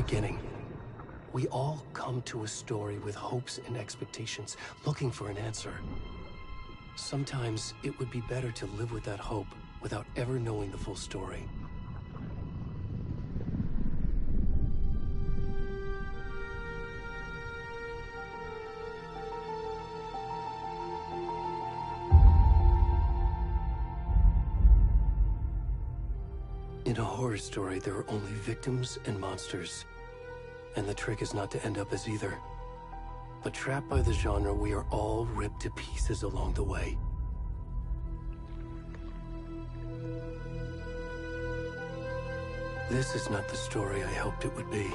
beginning. We all come to a story with hopes and expectations, looking for an answer. Sometimes it would be better to live with that hope without ever knowing the full story. In a horror story, there are only victims and monsters. And the trick is not to end up as either. But trapped by the genre, we are all ripped to pieces along the way. This is not the story I hoped it would be.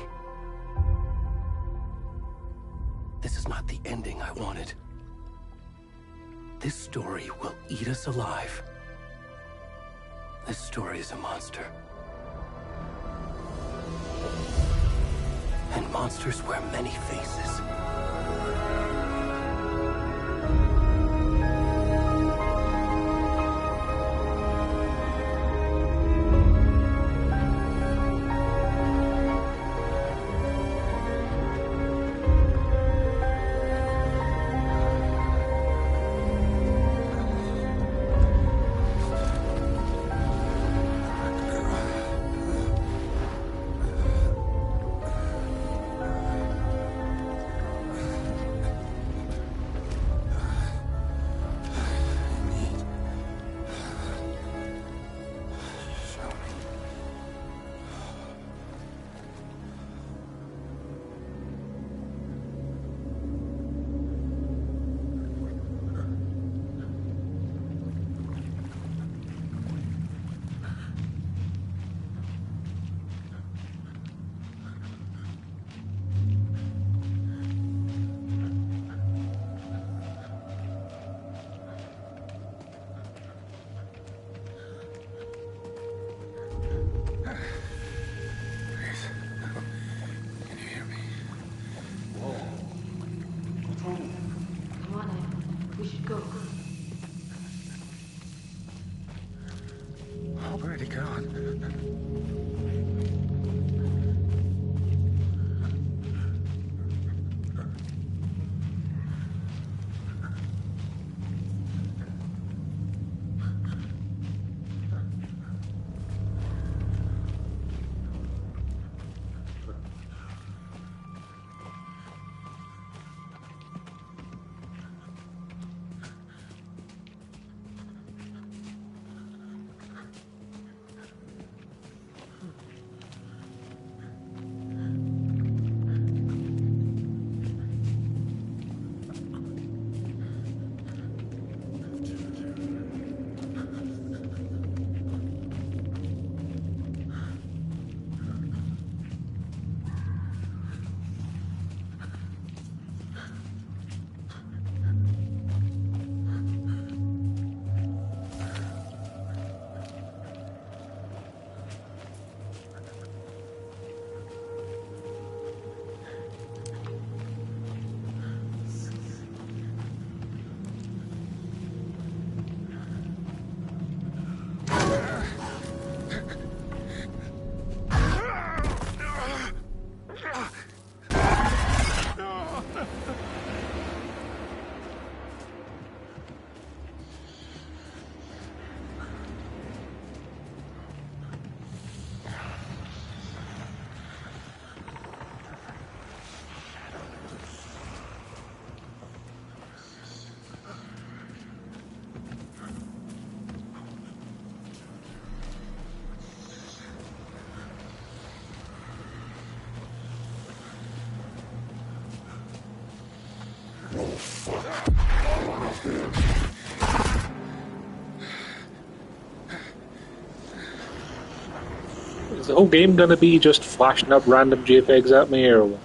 This is not the ending I wanted. This story will eat us alive. This story is a monster. And monsters wear many faces. Already gone. Is the whole game gonna be just flashing up random JPEGs at me, or what?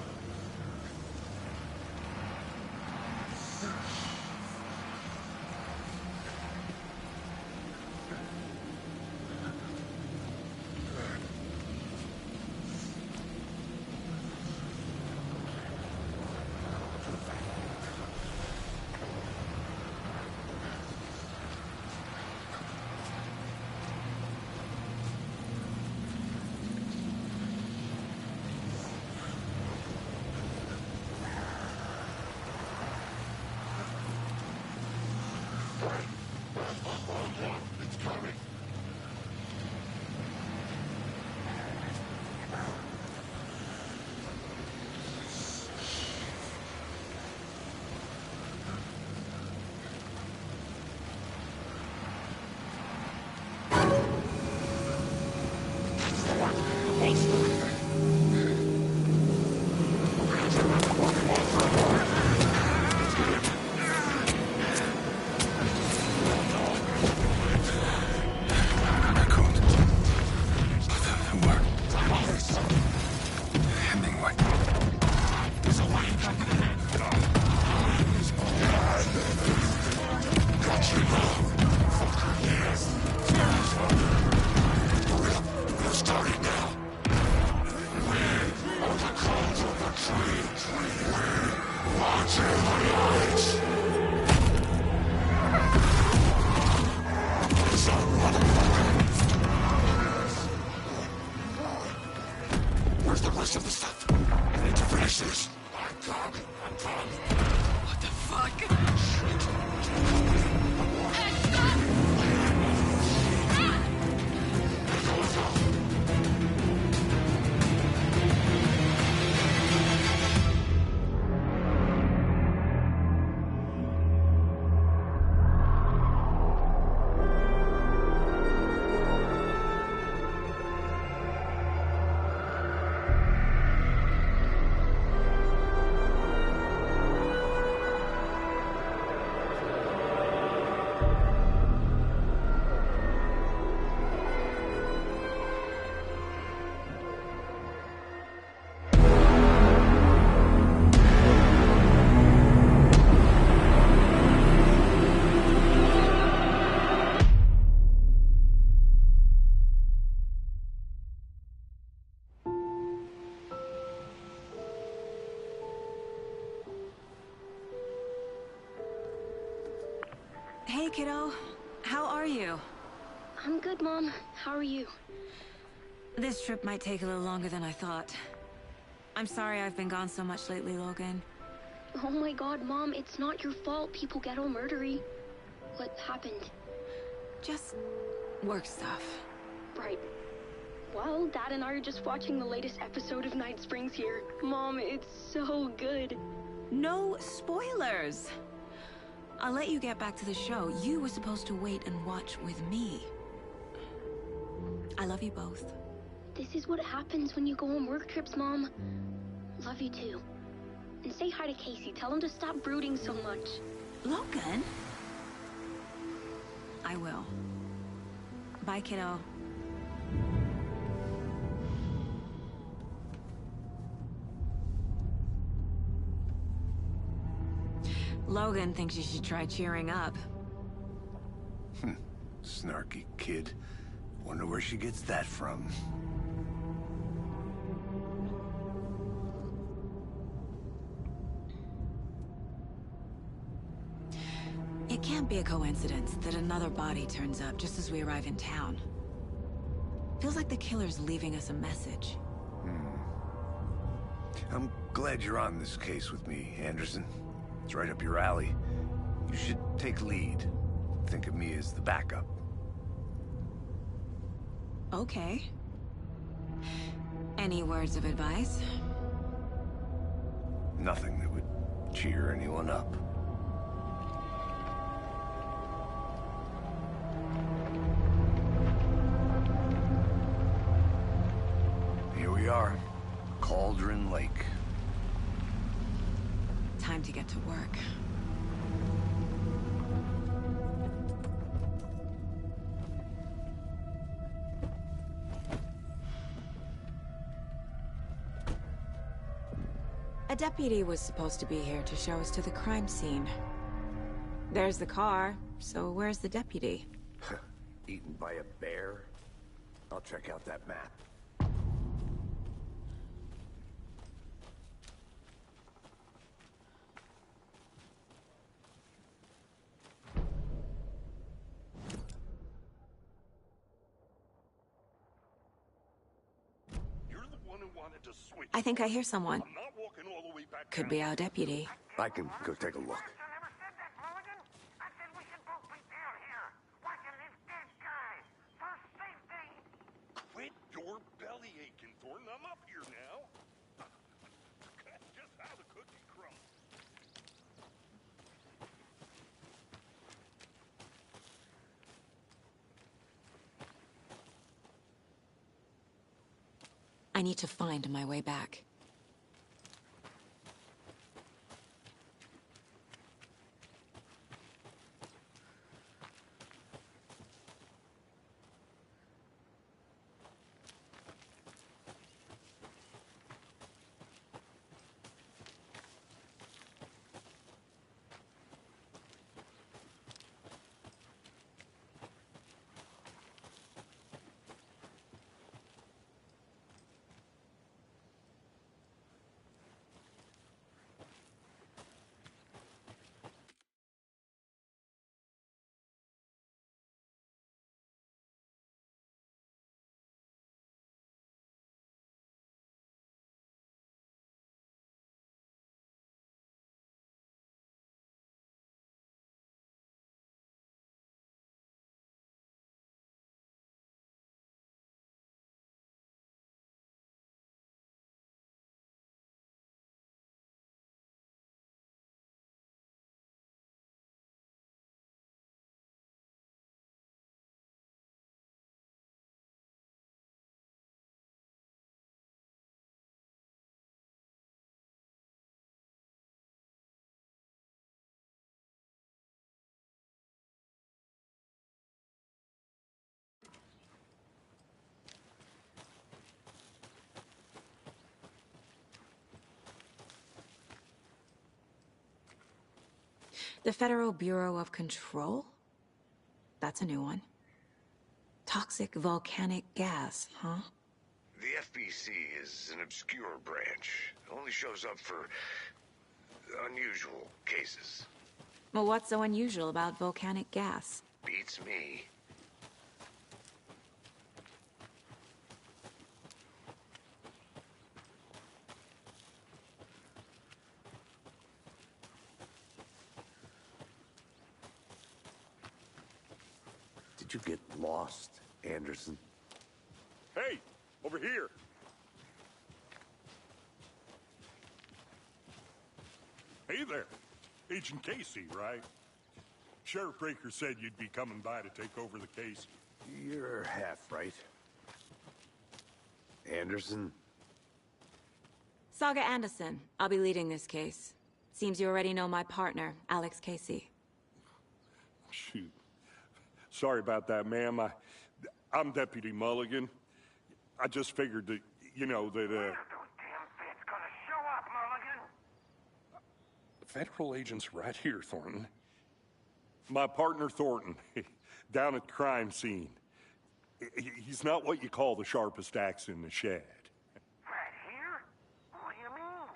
kiddo. How are you? I'm good, Mom. How are you? This trip might take a little longer than I thought. I'm sorry I've been gone so much lately, Logan. Oh my god, Mom, it's not your fault people get all murdery. What happened? Just work stuff. Right. Well, Dad and I are just watching the latest episode of Night Springs here. Mom, it's so good. No spoilers! I'll let you get back to the show. You were supposed to wait and watch with me. I love you both. This is what happens when you go on work trips, Mom. Love you too. And say hi to Casey. Tell him to stop brooding so much. Logan? I will. Bye, kiddo. Logan thinks you should try cheering up. Snarky kid. Wonder where she gets that from. It can't be a coincidence that another body turns up just as we arrive in town. Feels like the killer's leaving us a message. I'm glad you're on this case with me, Anderson. It's right up your alley. You should take lead. Think of me as the backup. Okay. Any words of advice? Nothing that would cheer anyone up. Here we are. Cauldron Lake. Time to get to work. A deputy was supposed to be here to show us to the crime scene. There's the car, so where's the deputy? Eaten by a bear? I'll check out that map. I think I hear someone. I'm not walking all the way back Could down. be our deputy. I can go take a look. I never said that, Mulligan. I said we should both be down here, watching this dead guy. For safety. Quit your belly aching, Thornton. I'm up here now. That's just how the cookie crumbles. I need to find my way back. The Federal Bureau of Control? That's a new one. Toxic volcanic gas, huh? The FBC is an obscure branch. It only shows up for unusual cases. Well, what's so unusual about volcanic gas? Beats me. Did you get lost, Anderson? Hey, over here. Hey there. Agent Casey, right? Sheriff Breaker said you'd be coming by to take over the case. You're half right. Anderson? Saga Anderson. I'll be leading this case. Seems you already know my partner, Alex Casey. Shoot. Sorry about that, ma'am. I'm Deputy Mulligan. I just figured that, you know, that, Those damn feds gonna show up, Mulligan. Federal agent's right here, Thornton. My partner, Thornton, down at the crime scene. He's not what you call the sharpest axe in the shed. Right here? What do you mean?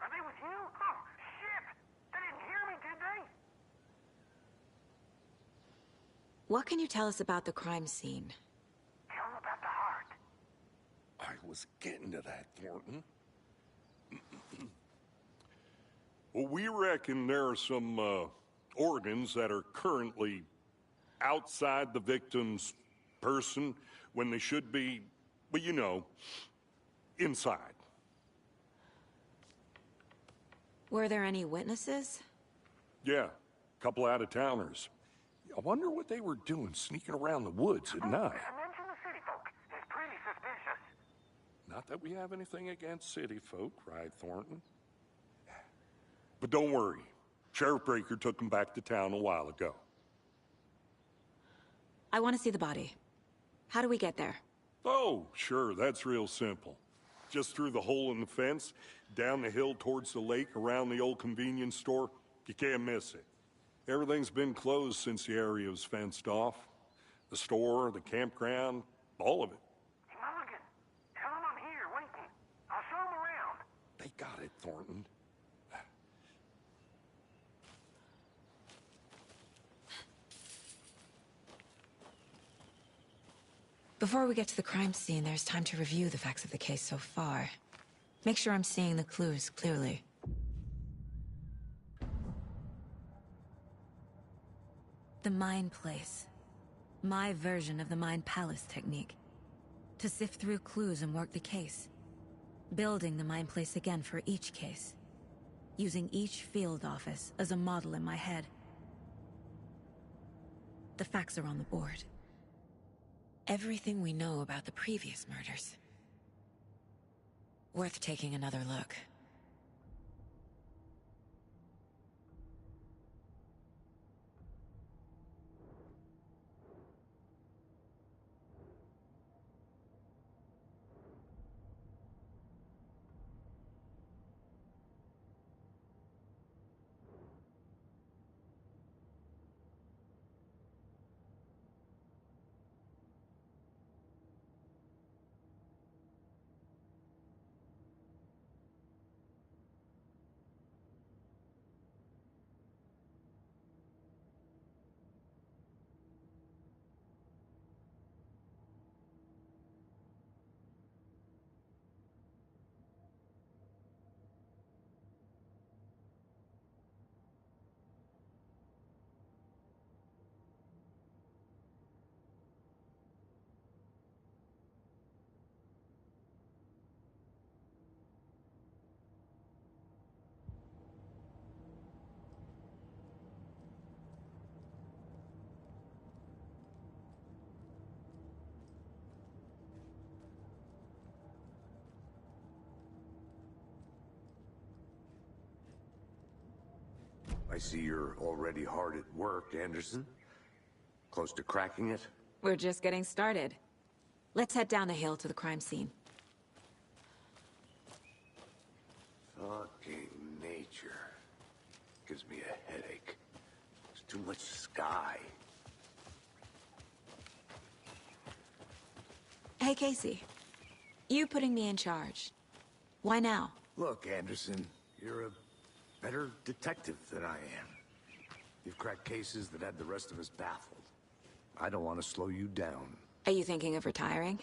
Are they with you? Oh, shit! They didn't hear me, did they? What can you tell us about the crime scene? Tell them about the heart. I was getting to that, Thornton. Well, we reckon there are some, organs that are currently outside the victim's person when they should be, well, you know, inside. Were there any witnesses? Yeah, a couple out-of-towners. I wonder what they were doing sneaking around the woods at night. Mention the city folk. It's pretty suspicious. Not that we have anything against city folk, right, Thornton? But don't worry. Sheriff Breaker took him back to town a while ago. I want to see the body. How do we get there? Oh, sure, that's real simple. Just through the hole in the fence, down the hill towards the lake, around the old convenience store. You can't miss it. Everything's been closed since the area was fenced off. The store, the campground, all of it. Hey, Mulligan, tell them I'm here, waiting. I'll show them around. They got it, Thornton. Before we get to the crime scene, there's time to review the facts of the case so far. Make sure I'm seeing the clues clearly. The Mind Place. My version of the Mind Palace technique. To sift through clues and work the case. Building the Mind Place again for each case. Using each field office as a model in my head. The facts are on the board. Everything we know about the previous murders. Worth taking another look. I see you're already hard at work, Anderson. Close to cracking it? We're just getting started. Let's head down the hill to the crime scene. Fucking nature. Gives me a headache. There's too much sky. Hey, Casey. You putting me in charge. Why now? Look, Anderson, you're a better detective than I am. You've cracked cases that had the rest of us baffled. I don't want to slow you down. Are you thinking of retiring?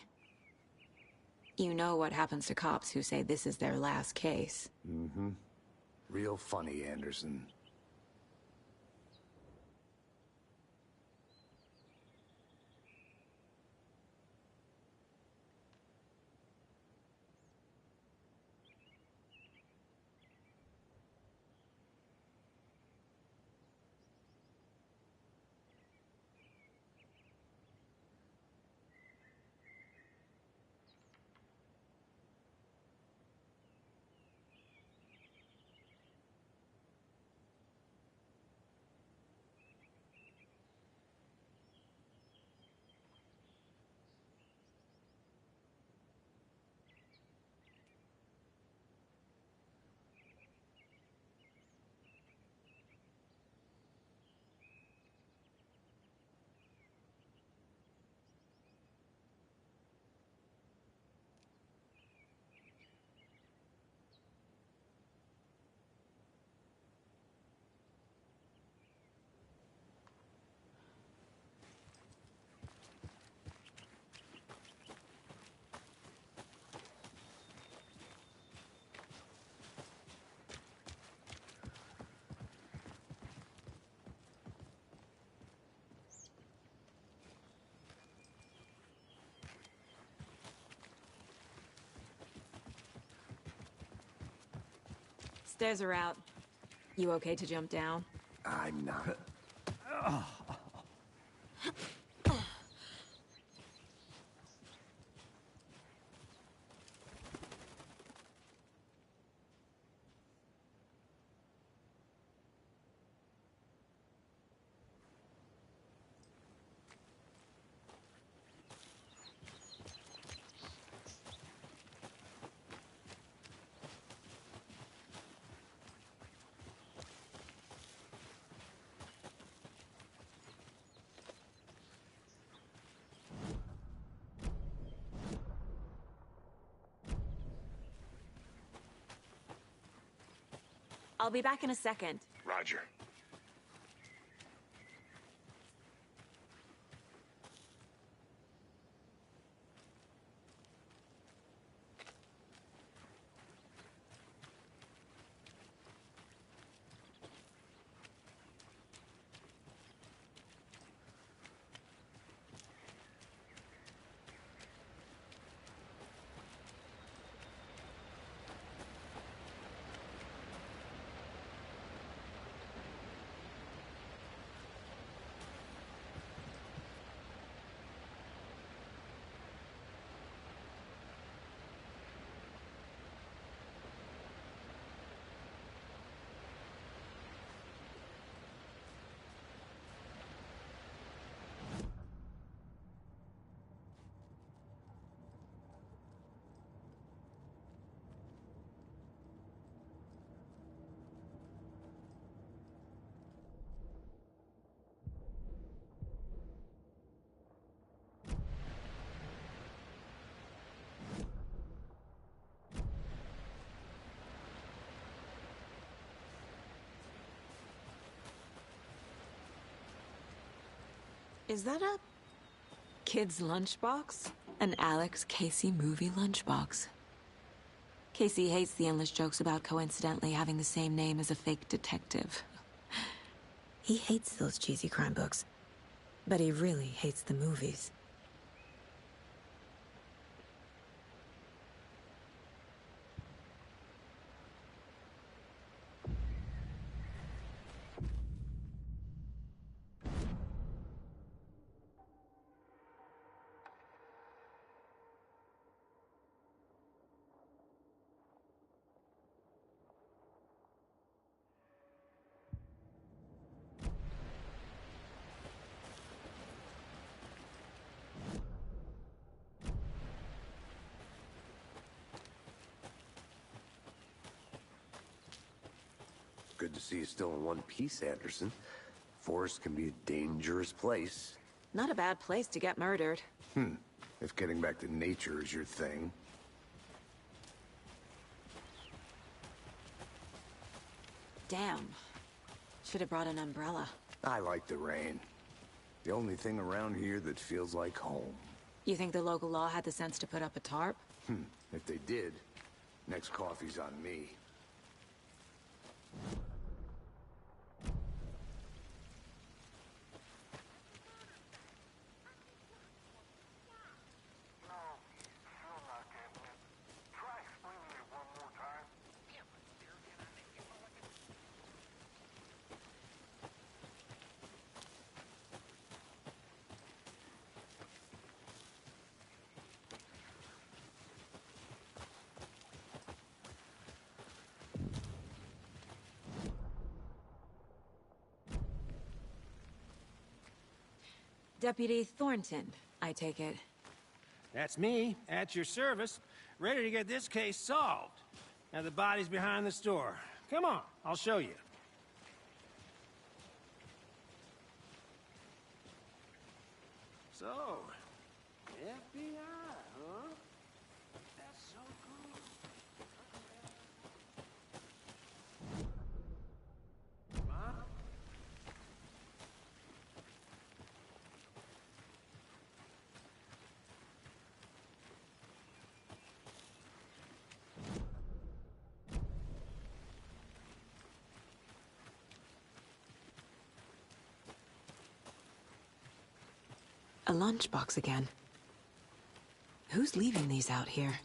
You know what happens to cops who say this is their last case. Mm-hmm. Real funny, Anderson. Stairs are out. You okay to jump down? I'm not. I'll be back in a second. Roger. Is that a kid's lunchbox? An Alex Casey movie lunchbox. Casey hates the endless jokes about coincidentally having the same name as a fake detective. He hates those cheesy crime books, but he really hates the movies. Good to see you still in one piece, Anderson. Forest can be a dangerous place. Not a bad place to get murdered. If getting back to nature is your thing. Damn. Should have brought an umbrella. I like the rain. The only thing around here that feels like home. You think the local law had the sense to put up a tarp? If they did, next coffee's on me. No, still not getting it. Try explaining it one more time. Yeah, but dear, can I make you like it? Deputy Thornton, I take it. That's me, at your service, ready to get this case solved. Now the body's behind the store. Come on, I'll show you. So, FBI, huh? That's so cool. Mom? A lunchbox again. Who's leaving these out here?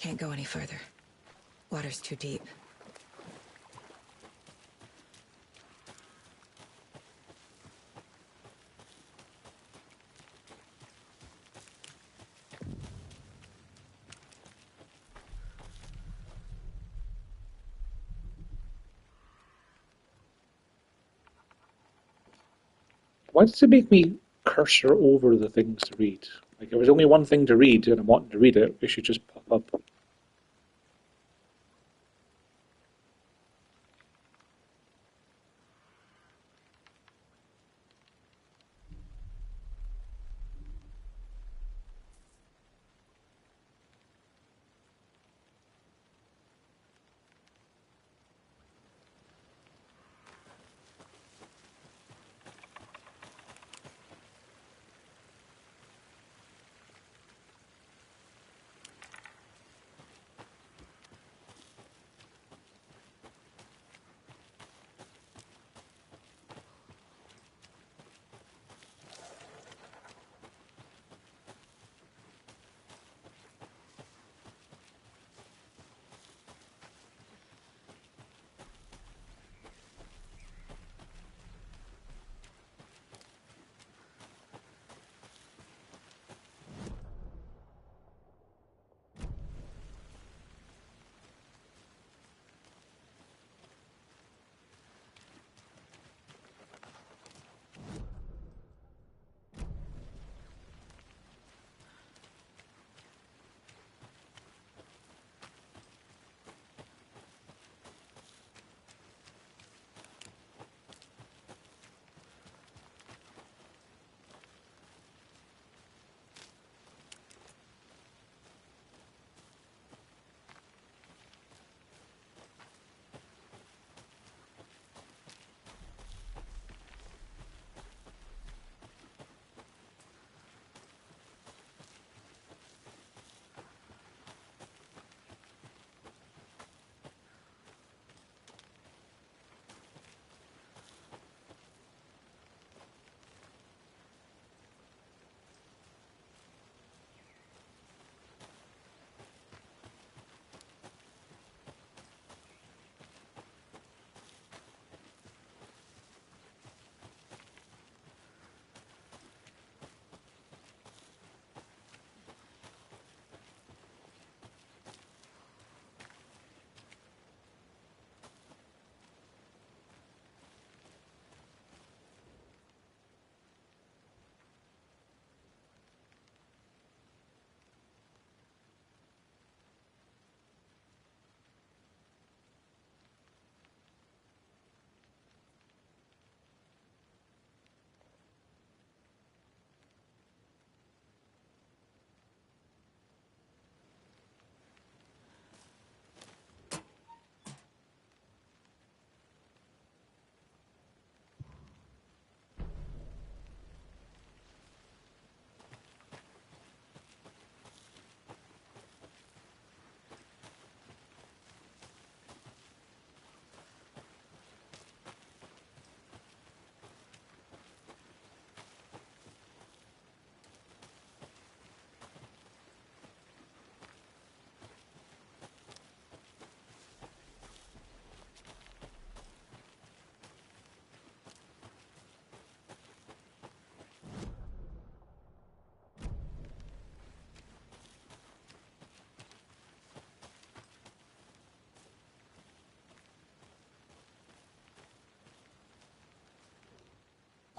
Can't go any further. Water's too deep. Why does it make me cursor over the things to read? Like, if there's only one thing to read and I'm wanting to read it, it should just pop up.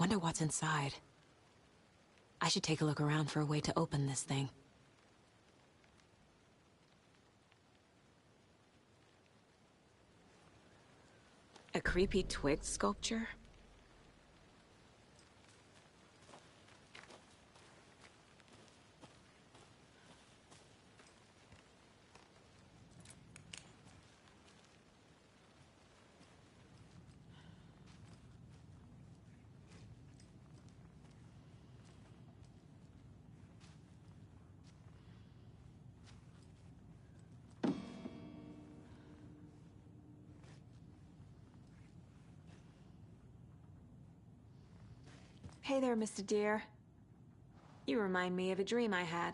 Wonder what's inside. I should take a look around for a way to open this thing. A creepy twig sculpture? Hey there, Mr. Deer. You remind me of a dream I had.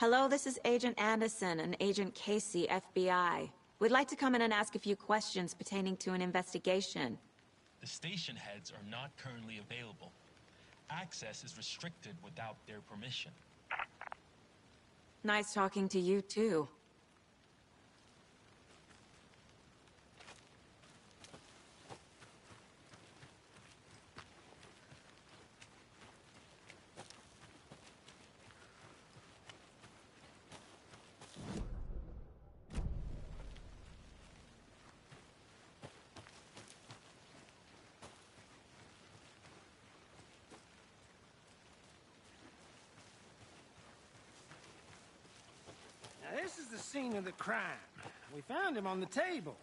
Hello, this is Agent Anderson and Agent Casey, FBI. We'd like to come in and ask a few questions pertaining to an investigation. The station heads are not currently available. Access is restricted without their permission. Nice talking to you, too. Now, this is the scene of the crime. We found him on the table.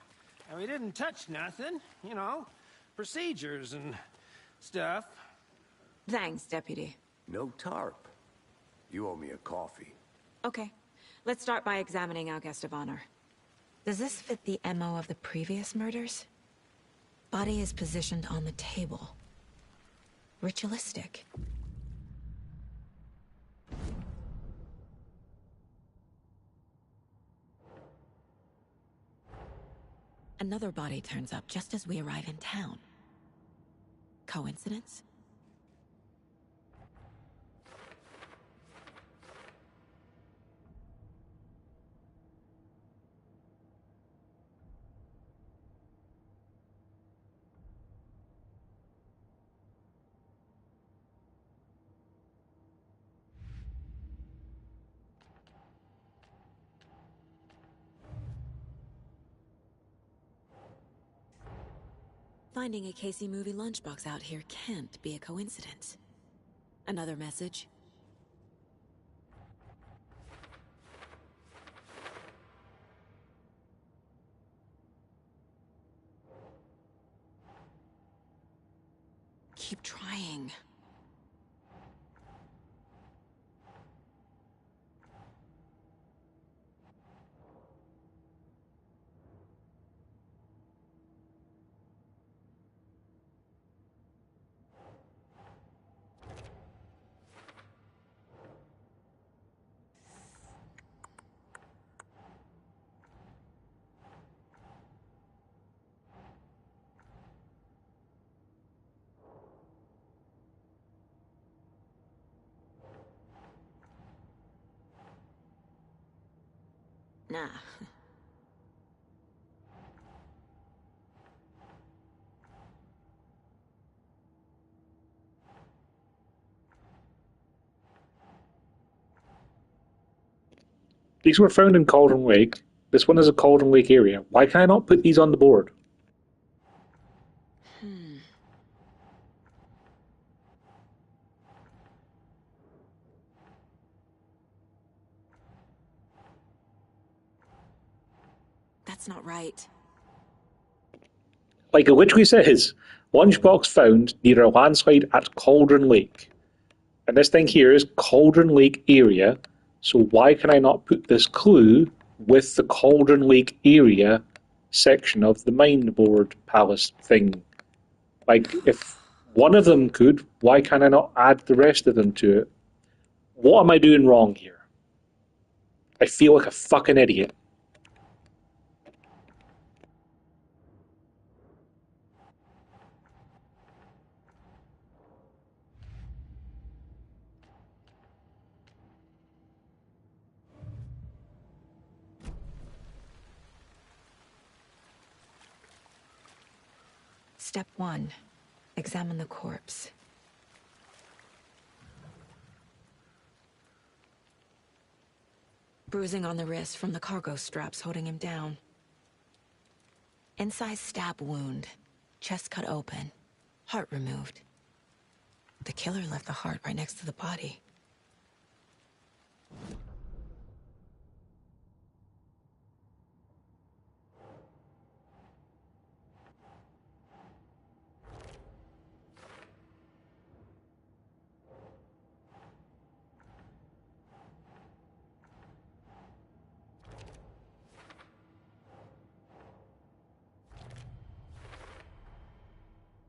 And we didn't touch nothing. You know, procedures and stuff. Thanks, Deputy. No tarp. You owe me a coffee. Okay. Let's start by examining our guest of honor. Does this fit the MO of the previous murders? Body is positioned on the table. Ritualistic. Another body turns up just as we arrive in town. Coincidence? Finding a Casey movie lunchbox out here can't be a coincidence. Another message? Keep trying. Nah. These were found in Cauldron Lake. This one is a Cauldron Lake area. Why can I not put these on the board? That's not right. Like it literally says, lunchbox found near a landslide at Cauldron Lake. And this thing here is Cauldron Lake area. So why can I not put this clue with the Cauldron Lake area section of the Mind Board Palace thing? Like, if one of them could, why can I not add the rest of them to it? What am I doing wrong here? I feel like a fucking idiot. Step 1. Examine the corpse. Bruising on the wrist from the cargo straps holding him down. Incised stab wound. Chest cut open. Heart removed. The killer left the heart right next to the body.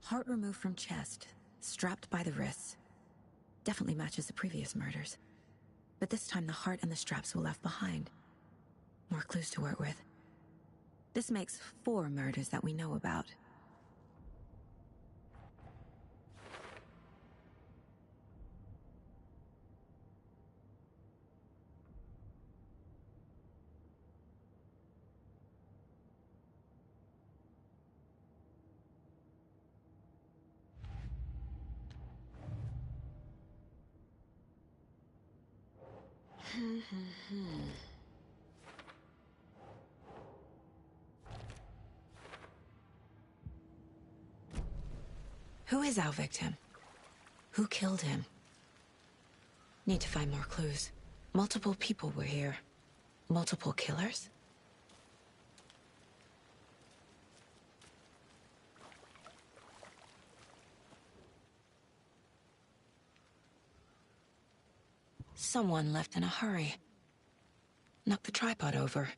Heart removed from chest, strapped by the wrists. Definitely matches the previous murders. But this time the heart and the straps were left behind. More clues to work with. This makes 4 murders that we know about. Who is our victim? Who killed him? Need to find more clues. Multiple people were here. Multiple killers? Someone left in a hurry. Knocked the tripod over.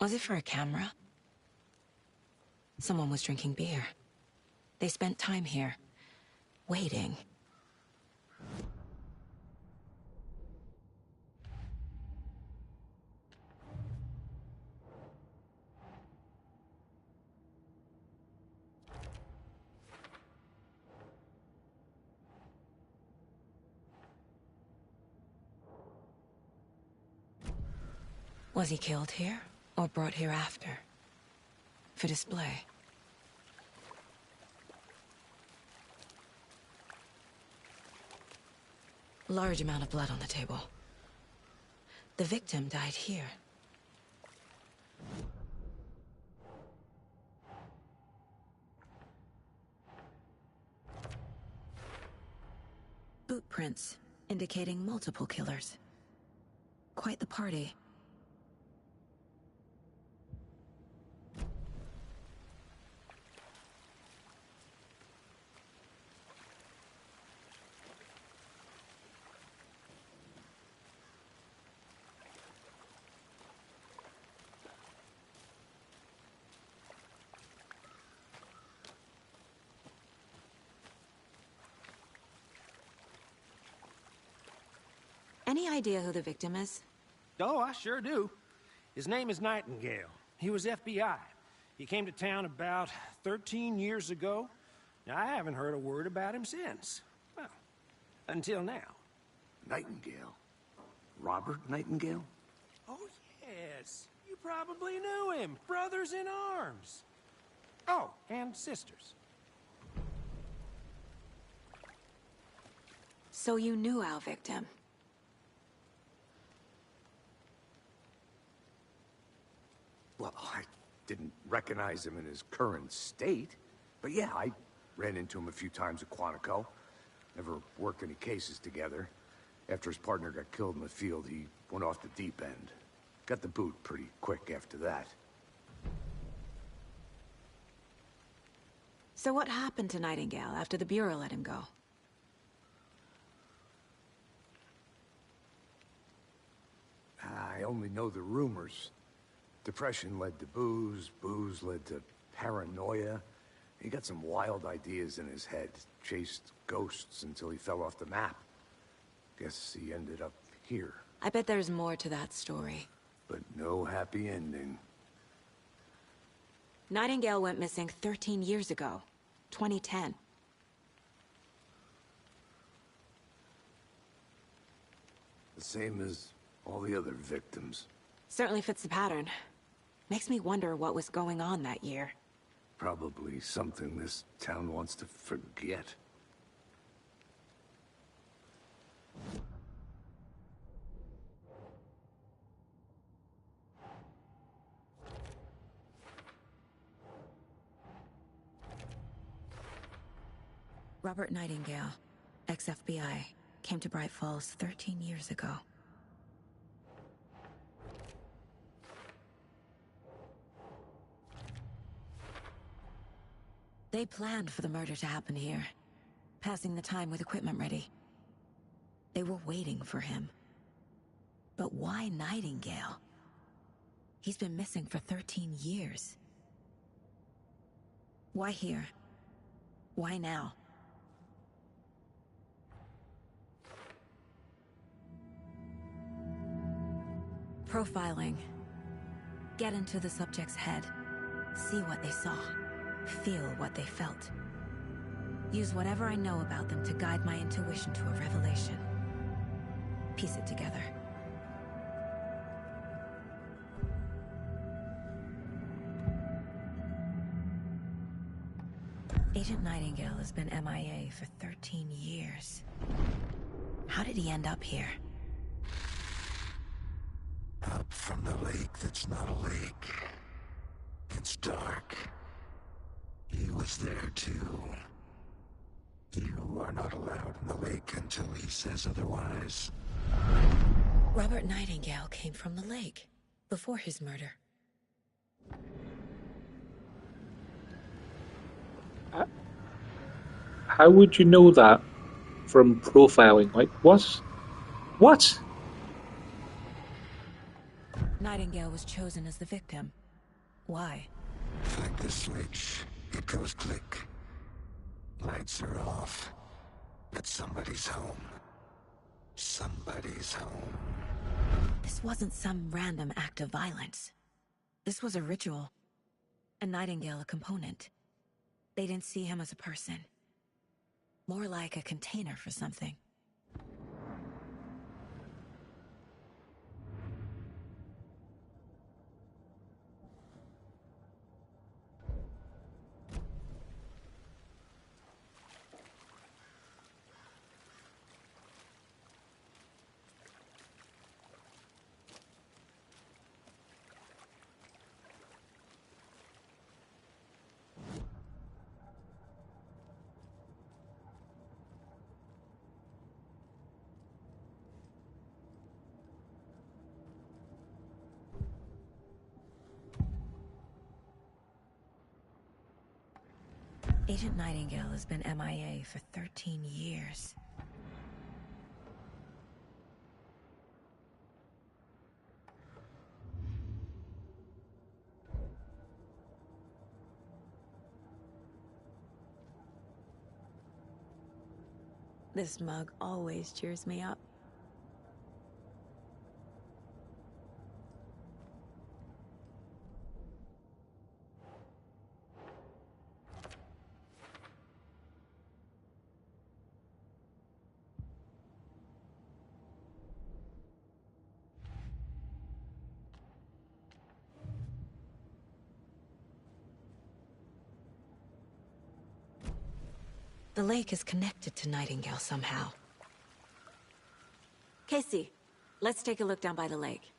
Was it for a camera? Someone was drinking beer. They spent time here, waiting. Was he killed here, or brought here after? For display? Large amount of blood on the table. The victim died here. Boot prints, indicating multiple killers. Quite the party. Any idea who the victim is? Oh, I sure do. His name is Nightingale. He was FBI. He came to town about 13 years ago. Now, I haven't heard a word about him since. Well, until now. Nightingale? Robert Nightingale? Oh, yes. You probably knew him. Brothers in arms. Oh, and sisters. So you knew our victim? Well, I didn't recognize him in his current state. But yeah, I ran into him a few times at Quantico. Never worked any cases together. After his partner got killed in the field, he went off the deep end. Got the boot pretty quick after that. So what happened to Nightingale after the Bureau let him go? I only know the rumors. Depression led to booze, booze led to paranoia. He got some wild ideas in his head, chased ghosts until he fell off the map. Guess he ended up here. I bet there's more to that story. But no happy ending. Nightingale went missing 13 years ago, 2010. The same as all the other victims. Certainly fits the pattern. Makes me wonder what was going on that year. Probably something this town wants to forget. Robert Nightingale, ex-FBI, came to Bright Falls 13 years ago. They planned for the murder to happen here, passing the time with equipment ready. They were waiting for him. But why Nightingale? He's been missing for 13 years. Why here? Why now? Profiling. Get into the subject's head. See what they saw. Feel what they felt. Use whatever I know about them to guide my intuition to a revelation. Piece it together. Agent Nightingale has been MIA for 13 years. How did he end up here? Up from the lake that's not a lake. It's dark. He was there too. You are not allowed in the lake until he says otherwise. Robert Nightingale came from the lake, before his murder. How would you know that from profiling? Like, what? What? Nightingale was chosen as the victim. Why? Flick the switch. It goes click. Lights are off. But somebody's home. Somebody's home. This wasn't some random act of violence. This was a ritual. And Nightingale a component. They didn't see him as a person. More like a container for something. Agent Nightingale has been MIA for 13 years. This mug always cheers me up. The lake is connected to Nightingale somehow. Casey, let's take a look down by the lake.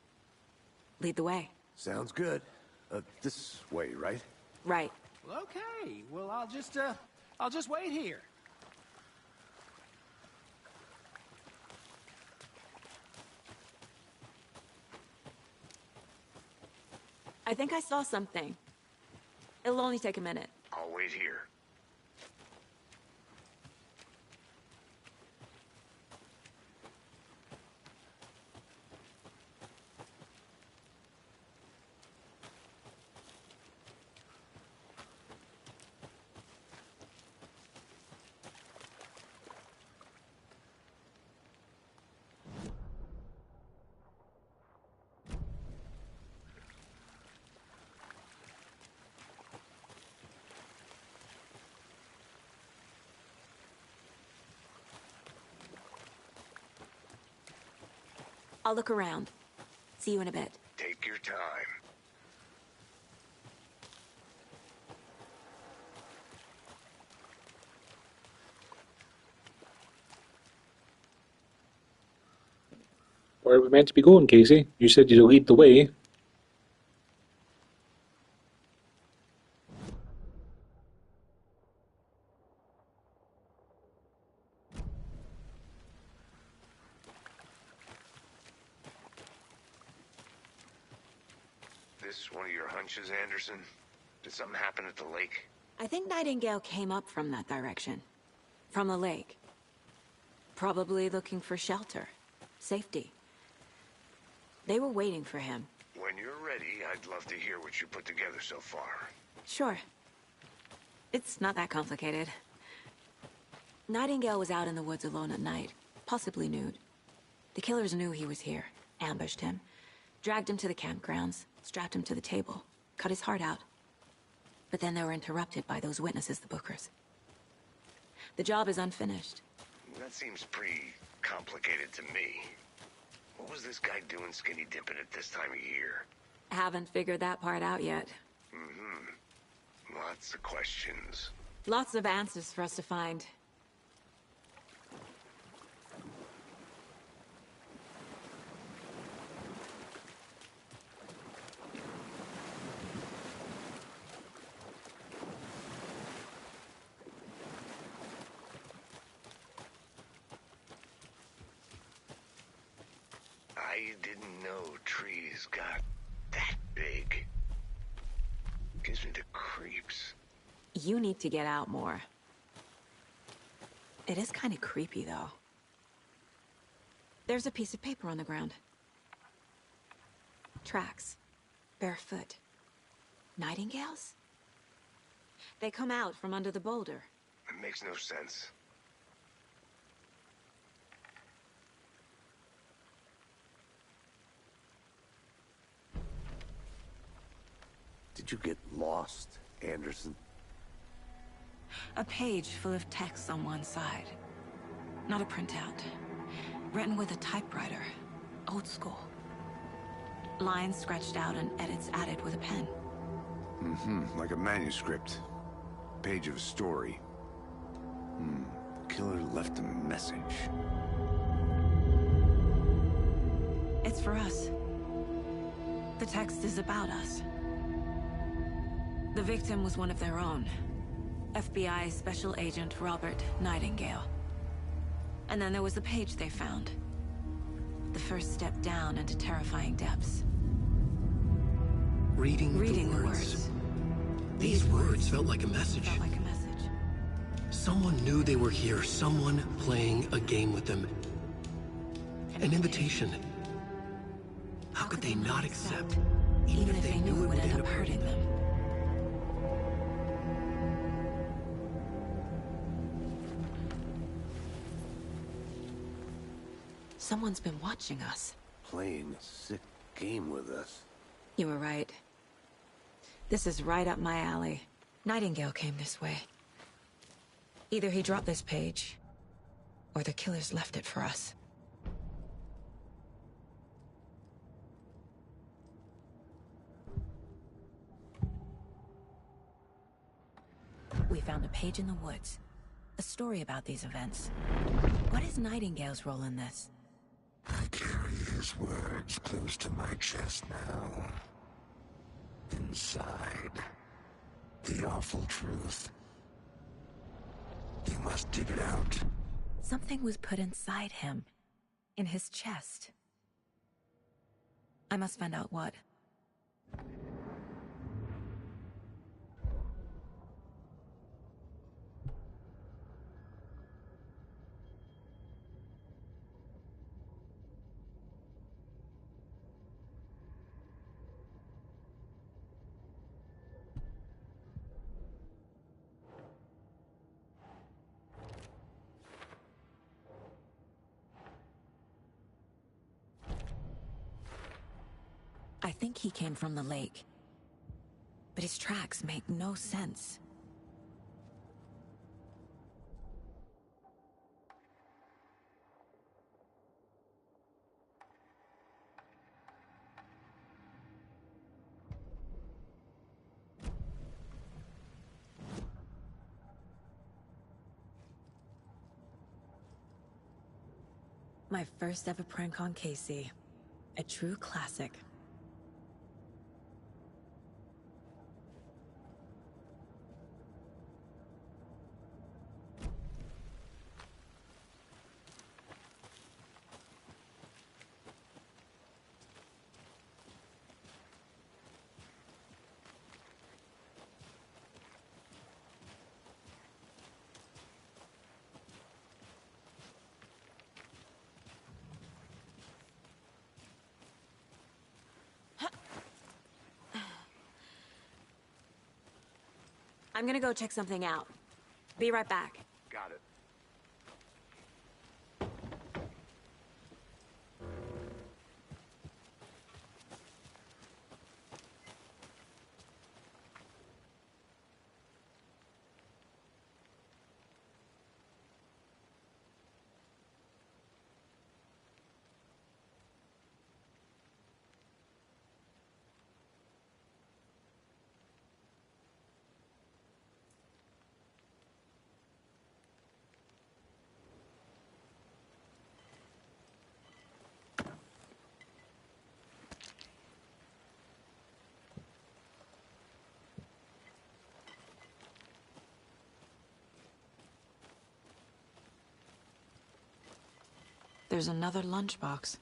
Lead the way. Sounds good. This way, right? Right. Well, okay. Well, I'll just wait here. I think I saw something. It'll only take a minute. I'll wait here. I'll look around. See you in a bit. Take your time. Where are we meant to be going, Casey? You said you'd lead the way. This one of your hunches, Anderson? Did something happen at the lake? I think Nightingale came up from that direction. From the lake. Probably looking for shelter. Safety. They were waiting for him. When you're ready, I'd love to hear what you put together so far. Sure. It's not that complicated. Nightingale was out in the woods alone at night, possibly nude. The killers knew he was here, ambushed him, dragged him to the campgrounds, strapped him to the table, cut his heart out. But then they were interrupted by those witnesses, the Bookers. The job is unfinished. That seems pretty complicated to me. What was this guy doing skinny dipping at this time of year? Haven't figured that part out yet. Lots of questions. Lots of answers for us to find. I didn't know trees got that big. Gives me the creeps. You need to get out more. It is kind of creepy, though. There's a piece of paper on the ground. Tracks. Barefoot. Nightingales? They come out from under the boulder. It makes no sense. Did you get lost, Anderson? A page full of text on one side. Not a printout. Written with a typewriter. Old school. Lines scratched out and edits added with a pen. Like a manuscript. Page of a story. Killer left a message. It's for us. The text is about us. The victim was one of their own. FBI Special Agent Robert Nightingale. And then there was the page they found. The first step down into terrifying depths. Reading the words. These words felt like a message. Someone knew they were here. Someone playing a game with them. An invitation. How could they not accept? Even if they knew it would end up hurting them. Someone's been watching us. Playing a sick game with us. You were right. This is right up my alley. Nightingale came this way. Either he dropped this page, or the killers left it for us. We found a page in the woods. A story about these events. What is Nightingale's role in this? I carry his words close to my chest now. Inside, the awful truth. You must dig it out. Something was put inside him. In his chest. I must find out what. I think he came from the lake. But his tracks make no sense. My first ever prank on Casey. A true classic. I'm gonna go check something out. Be right back. Got it. There's another lunchbox.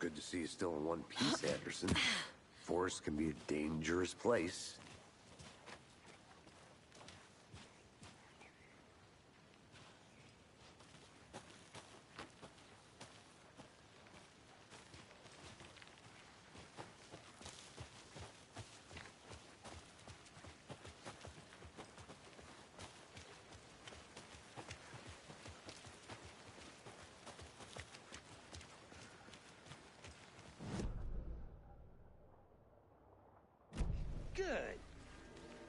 Good to see you still in one piece, Anderson. Forest can be a dangerous place. Good.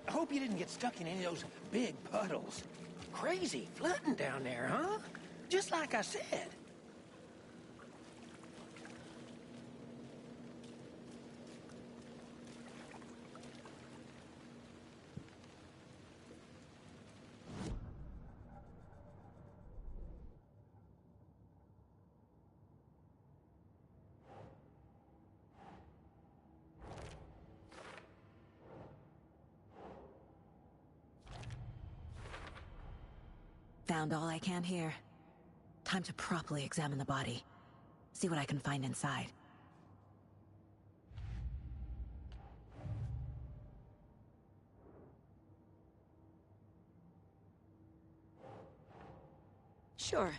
I hope you didn't get stuck in any of those big puddles. Crazy flooding down there, huh? Just like I said. Found all I can here. Time to properly examine the body. See what I can find inside. Sure.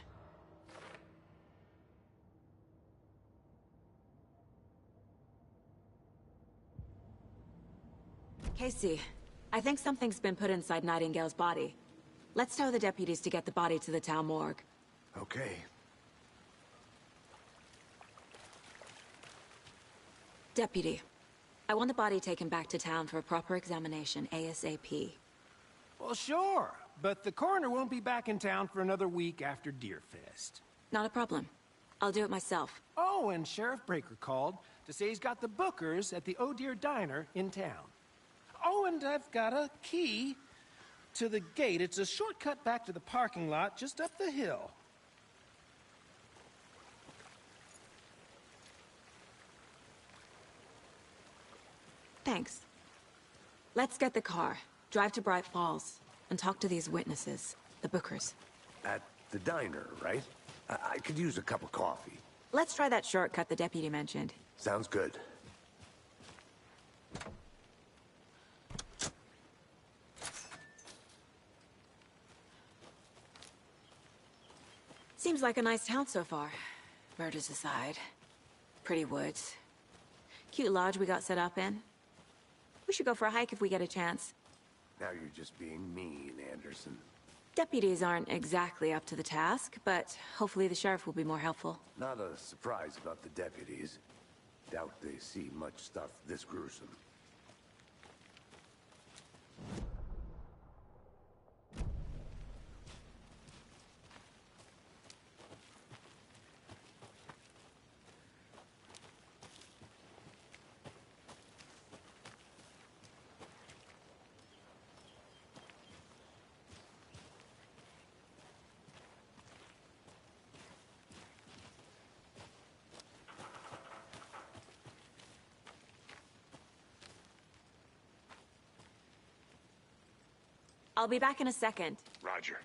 Casey, I think something's been put inside Nightingale's body. Let's tell the deputies to get the body to the town morgue. Okay. Deputy, I want the body taken back to town for a proper examination ASAP. Well, sure. But the coroner won't be back in town for another week after Deerfest. Not a problem. I'll do it myself. Oh, and Sheriff Breaker called to say he's got the Bookers at the Oh Deer Diner in town. Oh, and I've got a key to the gate. It's a shortcut back to the parking lot just up the hill. Thanks. Let's get the car, drive to Bright Falls, and talk to these witnesses, the Bookers. At the diner, right? I could use a cup of coffee. Let's try that shortcut the deputy mentioned. Sounds good. Seems like a nice town so far. Murders aside. Pretty woods. Cute lodge we got set up in. We should go for a hike if we get a chance. Now you're just being mean, Anderson. Deputies aren't exactly up to the task, but hopefully the sheriff will be more helpful. Not a surprise about the deputies. Doubt they see much stuff this gruesome. I'll be back in a second. Roger.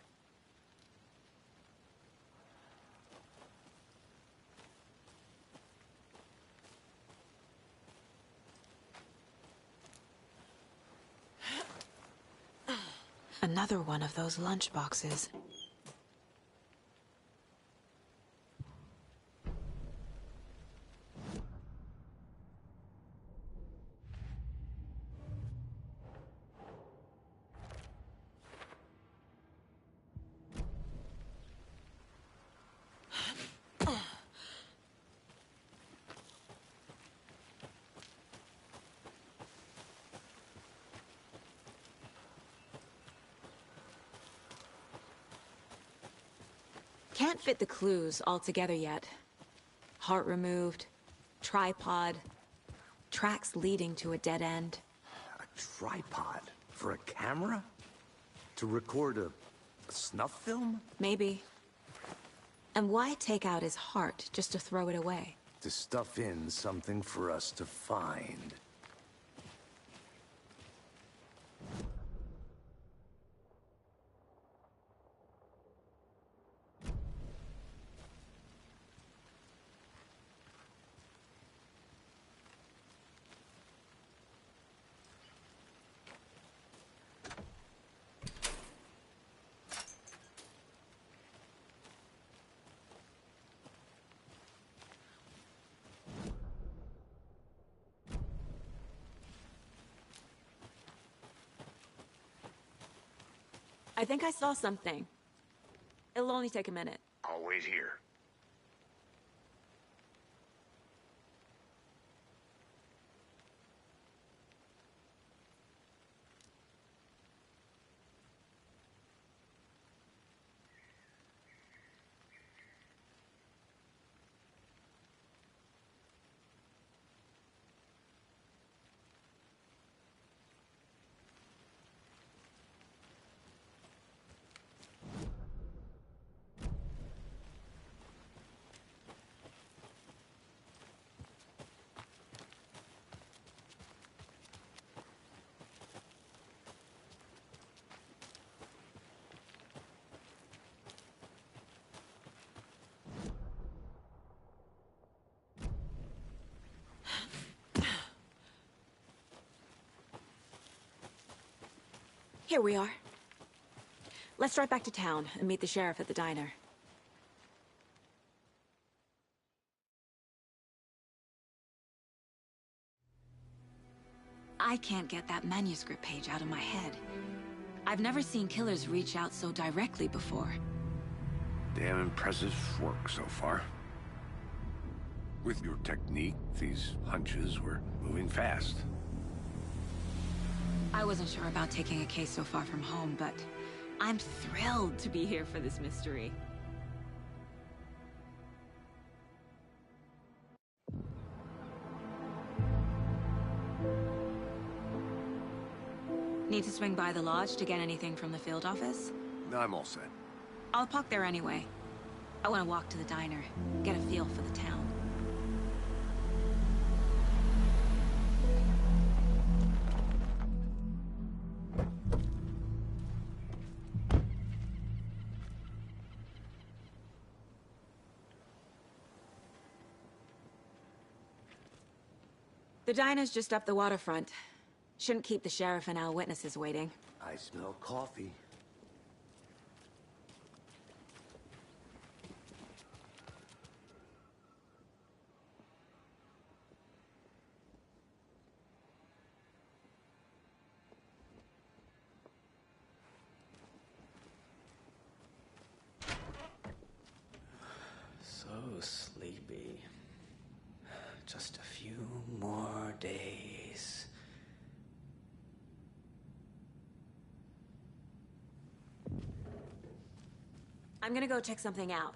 Another one of those lunch boxes. Can't fit the clues all together yet. Heart removed, tripod, tracks leading to a dead end. A tripod? For a camera? To record a snuff film? Maybe. And why take out his heart just to throw it away? To stuff in something for us to find. I think I saw something. It'll only take a minute. I'll wait here. Here we are. Let's drive back to town and meet the sheriff at the diner. I can't get that manuscript page out of my head. I've never seen killers reach out so directly before. Damn impressive work so far. With your technique, these hunches were moving fast. I wasn't sure about taking a case so far from home, but I'm thrilled to be here for this mystery. Need to swing by the lodge to get anything from the field office? I'm all set. I'll park there anyway. I want to walk to the diner, get a feel for the town. The diner's just up the waterfront. Shouldn't keep the sheriff and our witnesses waiting. I smell coffee. So sleepy. Just a few more days. I'm gonna go check something out.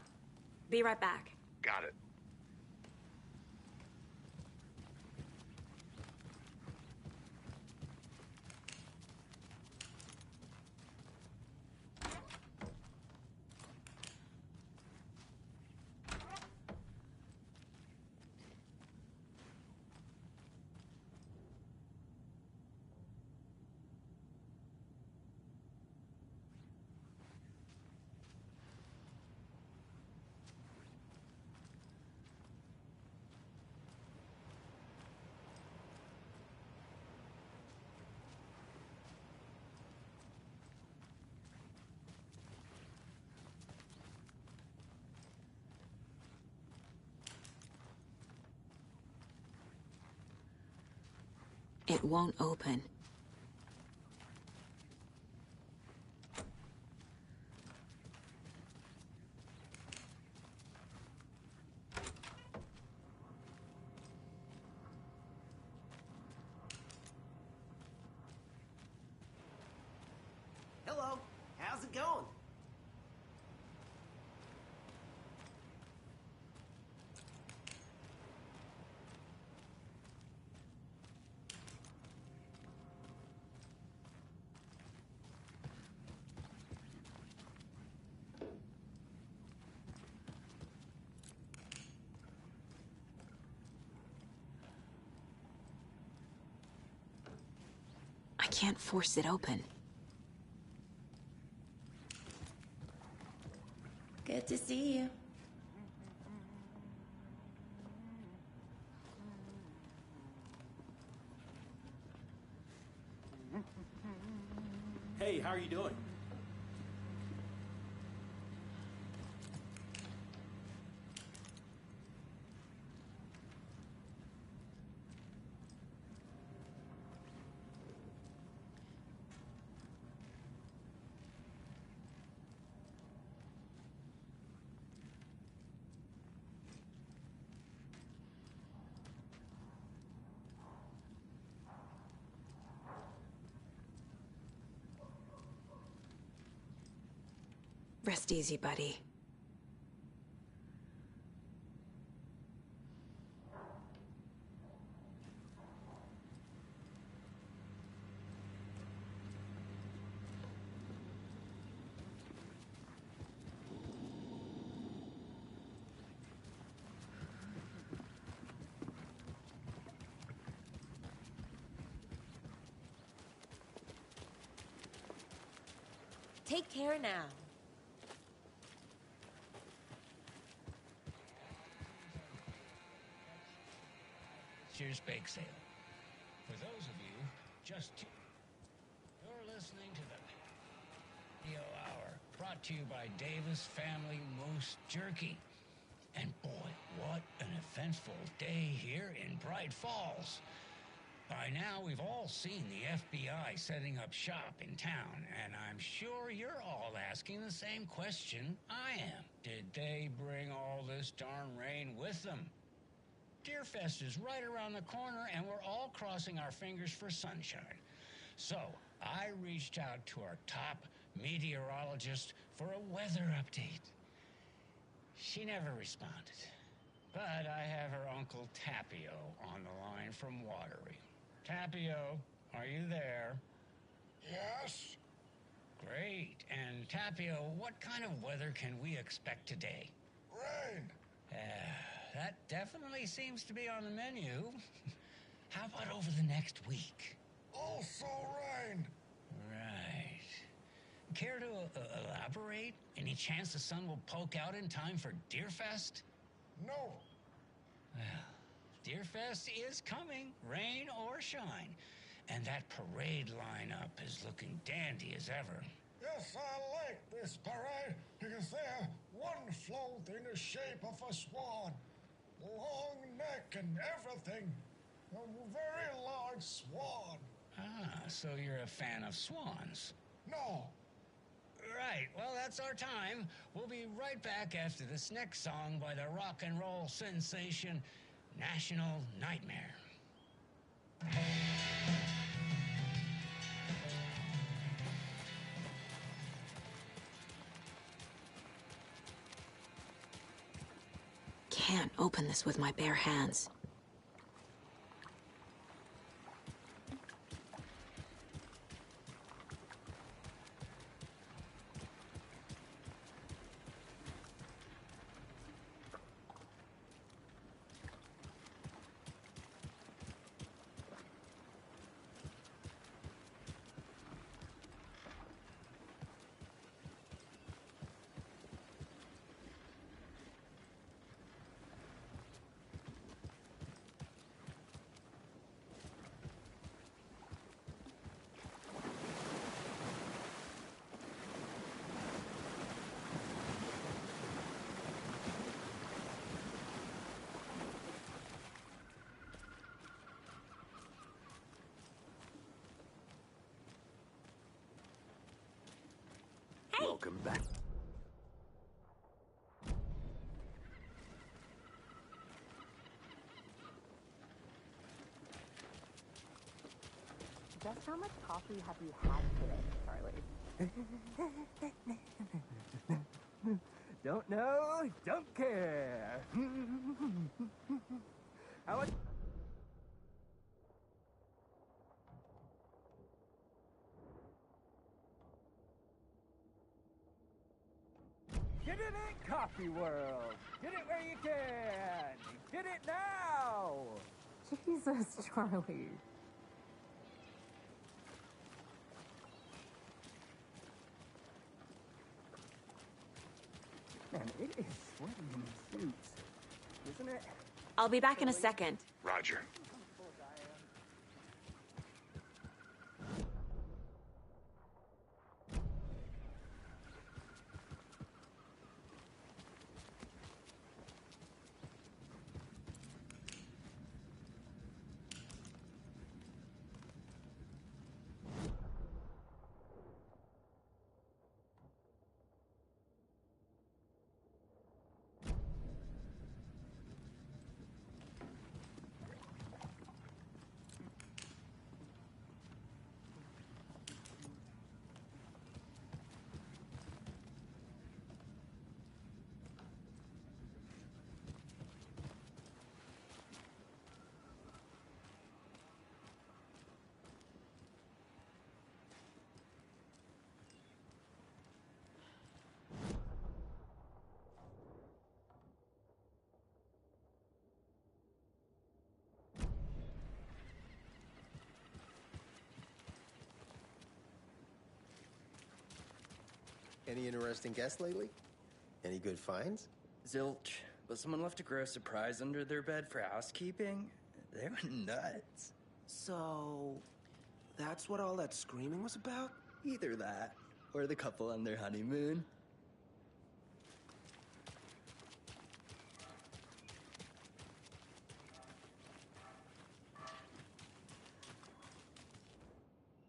Be right back. Got it. It won't open. Hello, how's it going? I can't force it open. Good to see you. Hey, how are you doing? Rest easy, buddy. Take care now. Cheers bake sale. For those of you you're listening to the Video Hour, brought to you by Davis Family Moose Jerky. And boy, what an eventful day here in Bright Falls. By now, we've all seen the FBI setting up shop in town, and I'm sure you're all asking the same question I am. Did they bring all this darn rain with them? Deerfest is right around the corner, and we're all crossing our fingers for sunshine. So, I reached out to our top meteorologist for a weather update. She never responded, but I have her Uncle Tapio on the line from Watery. Tapio, are you there? Yes? Great. And Tapio, what kind of weather can we expect today? Rain. That definitely seems to be on the menu. How about over the next week? Also rain. Right. Care to elaborate? Any chance the sun will poke out in time for Deerfest? No. Well, Deerfest is coming, rain or shine. And that parade lineup is looking dandy as ever. Yes, I like this parade because they're one float in the shape of a swan. Long neck and everything. A very large swan. Ah, so you're a fan of swans. No. Right, well, that's our time. We'll be right back after this next song by the rock and roll sensation, National Nightmare. Can't open this with my bare hands. Welcome back. Just how much coffee have you had today, Charlie? Don't know, don't care. How much? Get it in, Coffee World. Get it where you can. Get it now. Jesus, Charlie. Man, it is sweaty in these suits, isn't it? I'll be back in a second. Roger. Any interesting guests lately? Any good finds? Zilch, but someone left a gross surprise under their bed for housekeeping. They went nuts. So, that's what all that screaming was about? Either that, or the couple on their honeymoon.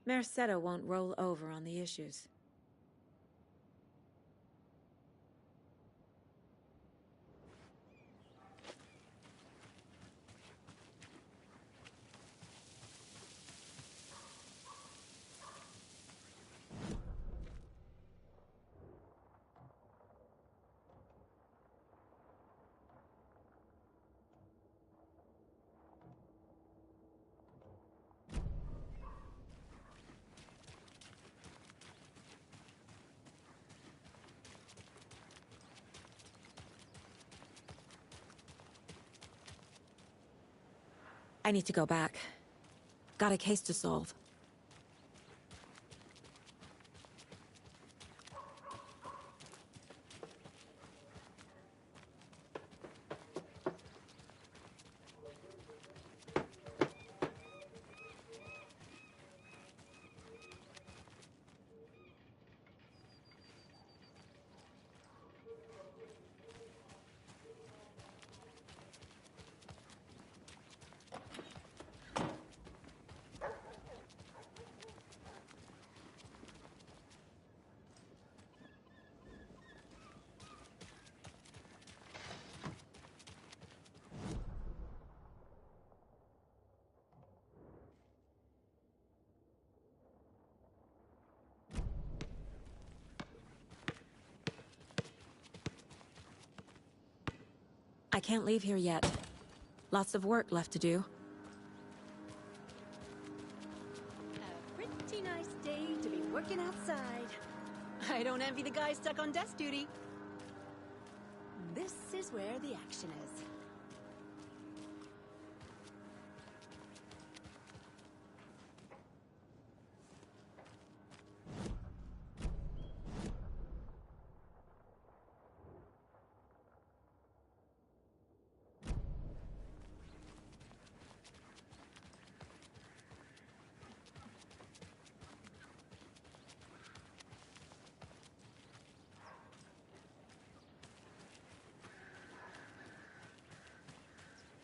Merceda won't roll over on the issues. I need to go back. Got a case to solve. I can't leave here yet. Lots of work left to do. A pretty nice day to be working outside. I don't envy the guy stuck on desk duty. This is where the action is.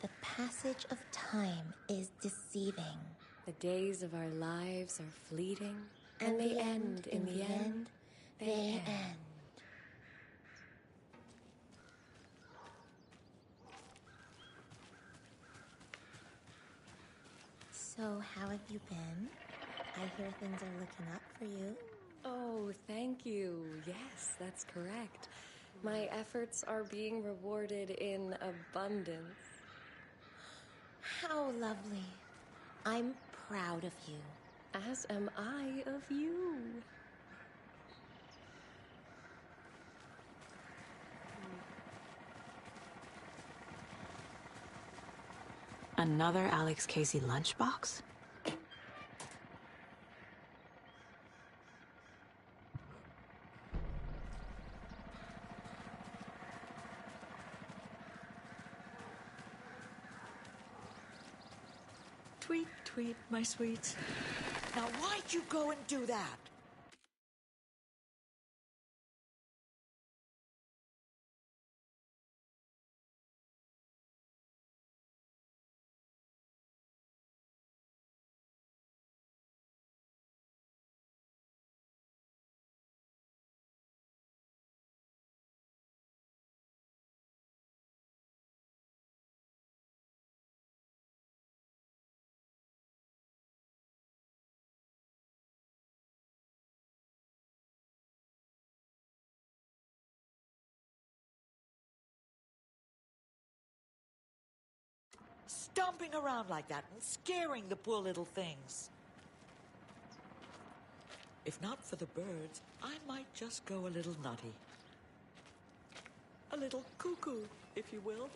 The passage of time is deceiving. The days of our lives are fleeting, And they the end in the end. They end. So, how have you been? I hear things are looking up for you. Oh, thank you. Yes, that's correct. My efforts are being rewarded in abundance. How lovely. I'm proud of you. As am I of you. Another Alex Casey lunchbox? Tweet, tweet, my sweets. Now why'd you go and do that? Stomping around like that and scaring the poor little things. If not for the birds, I might just go a little nutty. A little cuckoo, if you will.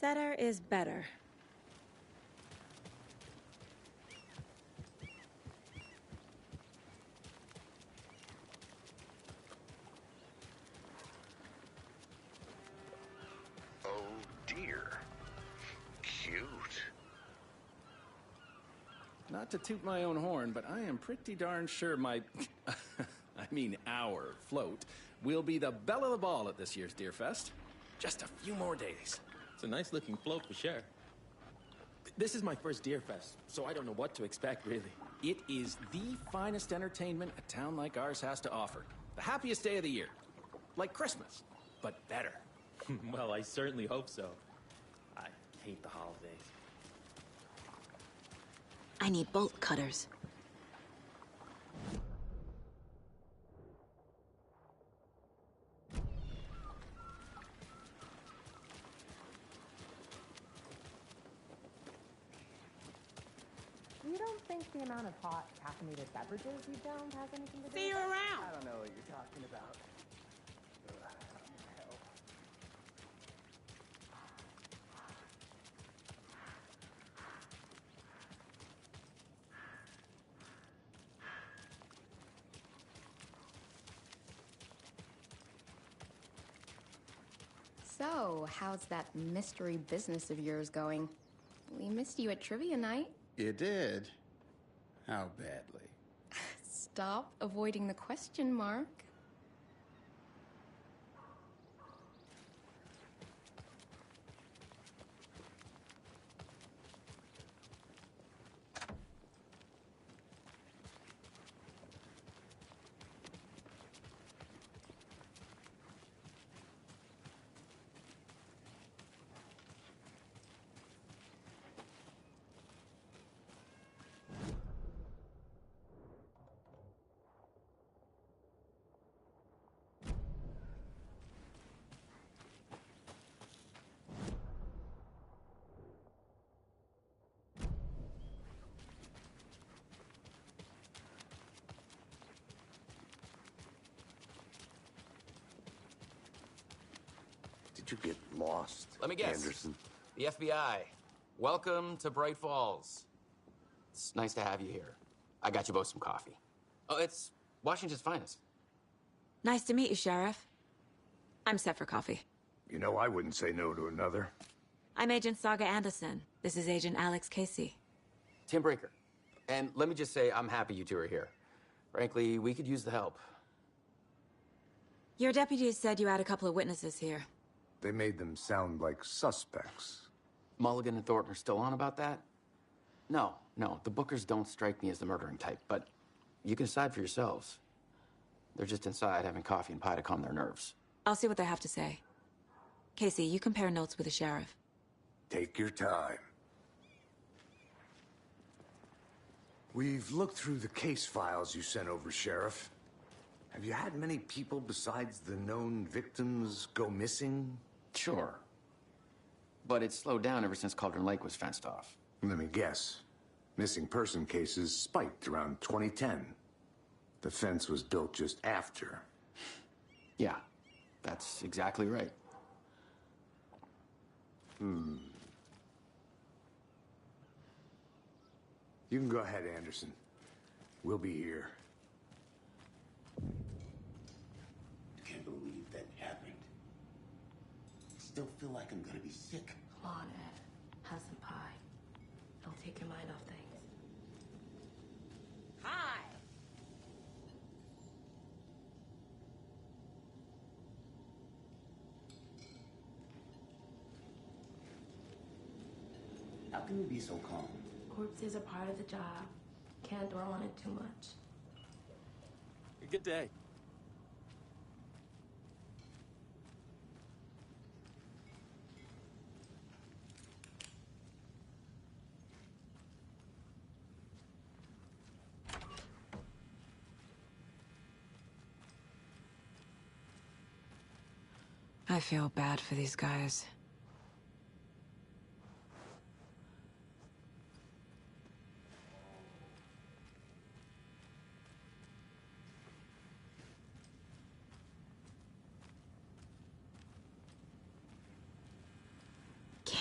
Setter is better. Oh dear. Cute. Not to toot my own horn, but I am pretty darn sure my... I mean our float will be the belle of the ball at this year's Deerfest. Just a few more days. It's a nice looking float for sure. This is my first Deerfest, so I don't know what to expect, really. It is the finest entertainment a town like ours has to offer. The happiest day of the year. Like Christmas, but better. Well, I certainly hope so. I hate the holidays. I need bolt cutters. You don't think the amount of hot caffeinated beverages you downed has anything to do See you with it? around. I don't know what you're talking about. Hell. So, how's that mystery business of yours going? We missed you at trivia night. You did? How badly? Stop avoiding the question, Mark. Did you get lost? Let me guess. Anderson? The FBI. Welcome to Bright Falls. It's nice to have you here. I got you both some coffee. Oh, it's Washington's finest. Nice to meet you, Sheriff. I'm set for coffee. You know, I wouldn't say no to another. I'm Agent Saga Anderson. This is Agent Alex Casey. Tim Brinker. And let me just say, I'm happy you two are here. Frankly, we could use the help. Your deputies said you had a couple of witnesses here. They made them sound like suspects. Mulligan and Thornton are still on about that? No, the Bookers don't strike me as the murdering type, but you can decide for yourselves. They're just inside having coffee and pie to calm their nerves. I'll see what they have to say. Casey, you compare notes with the sheriff. Take your time. We've looked through the case files you sent over, Sheriff. Have you had many people besides the known victims go missing? Sure. But it's slowed down ever since Cauldron Lake was fenced off. Let me guess. Missing person cases spiked around 2010. The fence was built just after. Yeah, that's exactly right. You can go ahead, Anderson. We'll be here. Can't believe that happened. Still feel like I'm gonna be sick. Come on, Ed. Have some pie. It'll take your mind off things. Hi. How can you be so calm? Corpses are part of the job. Can't dwell on it too much. Good day. I feel bad for these guys.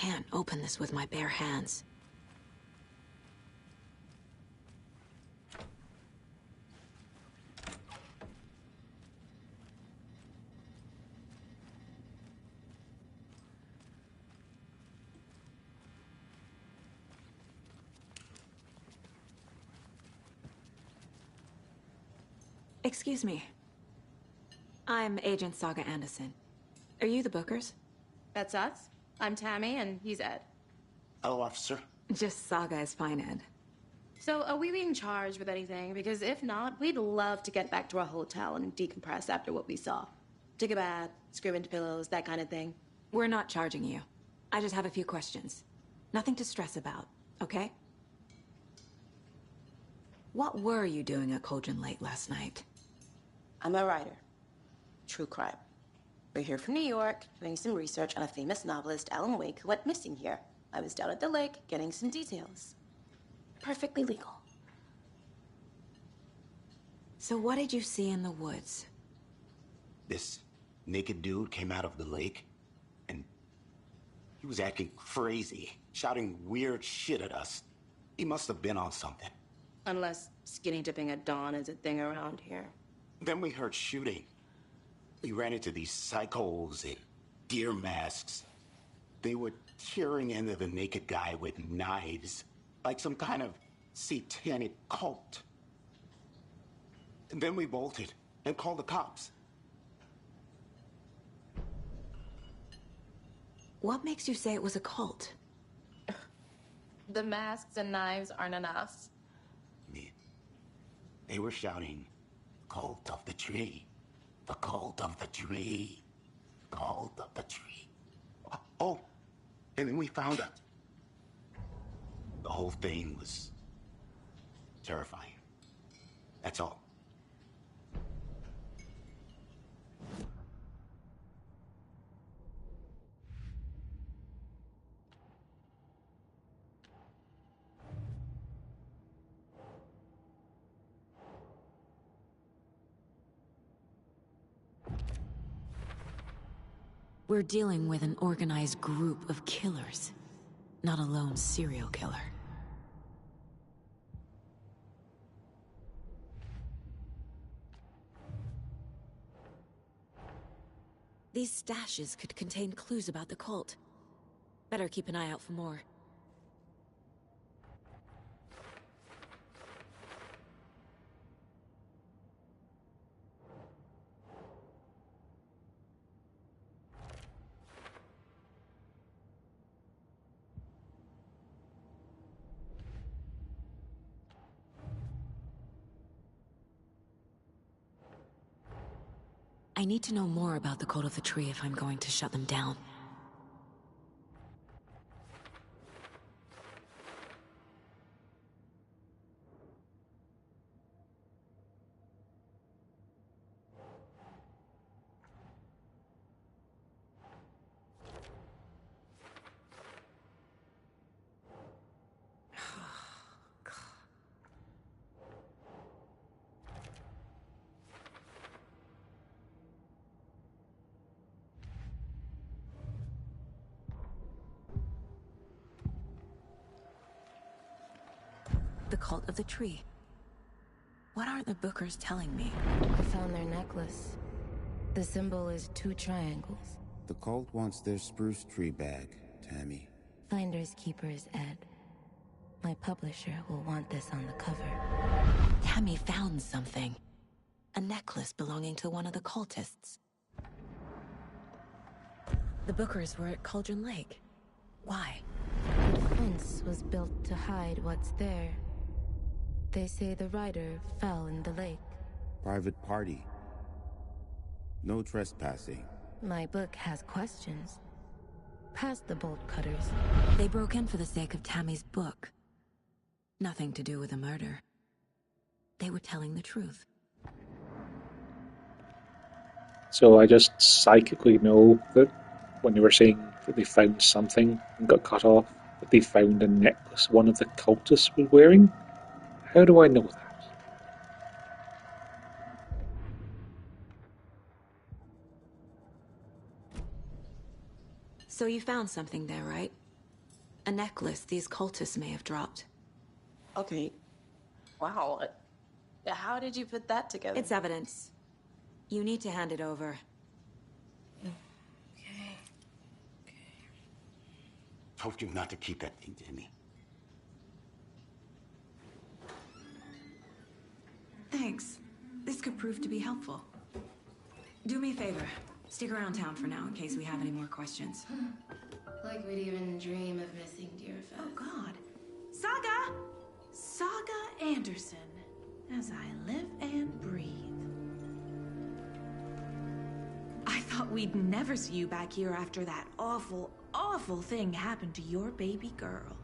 can't open this with my bare hands. Excuse me. I'm Agent Saga Anderson. Are you the Bookers? That's us. I'm Tammy, and he's Ed. Hello, officer. Just Saga is fine, Ed. So, are we being charged with anything? Because if not, we'd love to get back to our hotel and decompress after what we saw. Take a bath, scream into pillows, that kind of thing. We're not charging you. I just have a few questions. Nothing to stress about, okay? What were you doing at Cauldron Lake last night? I'm a writer. True crime. We're here from New York, doing some research on a famous novelist, Alan Wake, who went missing here. I was down at the lake, getting some details. Perfectly legal. So what did you see in the woods? This naked dude came out of the lake, and he was acting crazy, shouting weird shit at us. He must have been on something. Unless skinny dipping at dawn is a thing around here. Then we heard shooting. We ran into these psychos in deer masks. They were tearing into the naked guy with knives, like some kind of satanic cult. And then we bolted and called the cops. What makes you say it was a cult? The masks and knives aren't enough. They were shouting, "Cult of the tree. The cult of the tree. Cult of the tree." Oh, and then we found out. The whole thing was terrifying. That's all. We're dealing with an organized group of killers, not a lone serial killer. These stashes could contain clues about the cult. Better keep an eye out for more. I need to know more about the Cult of the Tree if I'm going to shut them down. The Cult of the Tree. What aren't the Bookers telling me? I found their necklace. The symbol is 2 triangles. The cult wants their spruce tree back, Tammy. Finders keepers, Ed. My publisher will want this on the cover. Tammy found something. A necklace belonging to one of the cultists. The Bookers were at Cauldron Lake. Why? The fence was built to hide what's there. They say the rider fell in the lake. Private party. No trespassing. My book has questions. Past the bolt cutters. They broke in for the sake of Tammy's book. Nothing to do with a murder. They were telling the truth. So I just psychically know that when you were saying that they found something and got cut off, that they found a necklace one of the cultists was wearing? How do I know that? So you found something there, right? necklace these cultists may have dropped. Okay. Wow. How did you put that together? It's evidence. You need to hand it over. Told you not to keep that thing, Tammy. Thanks. This could prove to be helpful. Do me a favor. Stick around town for now in case we have any more questions. Like we'd even dream of missing Deerfest. Oh, God. Saga! Saga Anderson. As I live and breathe. I thought we'd never see you back here after that awful, awful thing happened to your baby girl.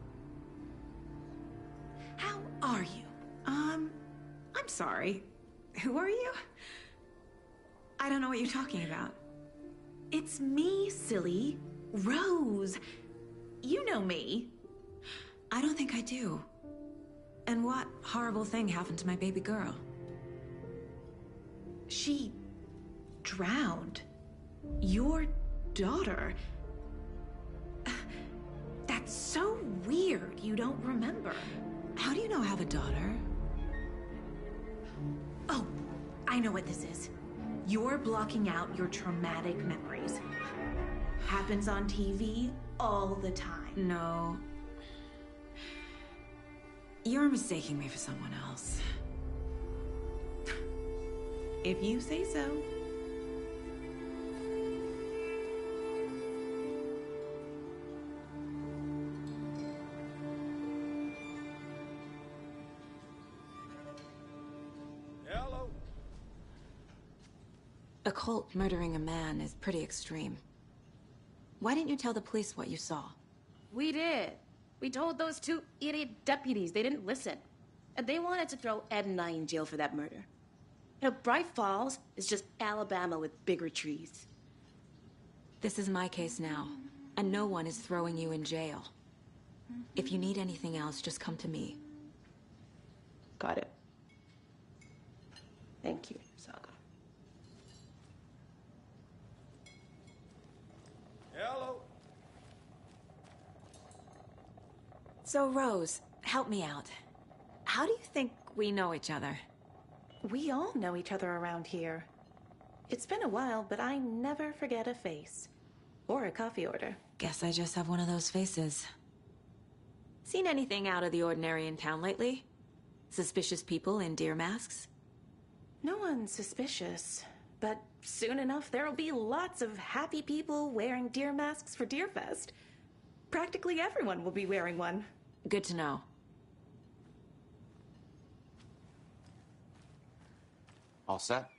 How are you? I'm sorry. Who are you? I don't know what you're talking about. It's me, silly. Rose. You know me. I don't think I do. And what horrible thing happened to my baby girl? She drowned. Your daughter. That's so weird you don't remember. How do you know I have a daughter? Oh, I know what this is. You're blocking out your traumatic memories. Happens on TV all the time. No. You're mistaking me for someone else. If you say so. Hello. A cult murdering a man is pretty extreme. Why didn't you tell the police what you saw? We did. We told those two idiot deputies. They didn't listen. And they wanted to throw Ed and I in jail for that murder. You know, Bright Falls is just Alabama with bigger trees. This is my case now, and no one is throwing you in jail. If you need anything else, just come to me. Got it. Thank you, Saga. Hello. So, Rose, help me out. How do you think we know each other? We all know each other around here. It's been a while, but I never forget a face. Or a coffee order. Guess I just have one of those faces. Seen anything out of the ordinary in town lately? Suspicious people in deer masks? No one's suspicious. But soon enough, there'll be lots of happy people wearing deer masks for Deerfest. Practically everyone will be wearing one. Good to know. All set?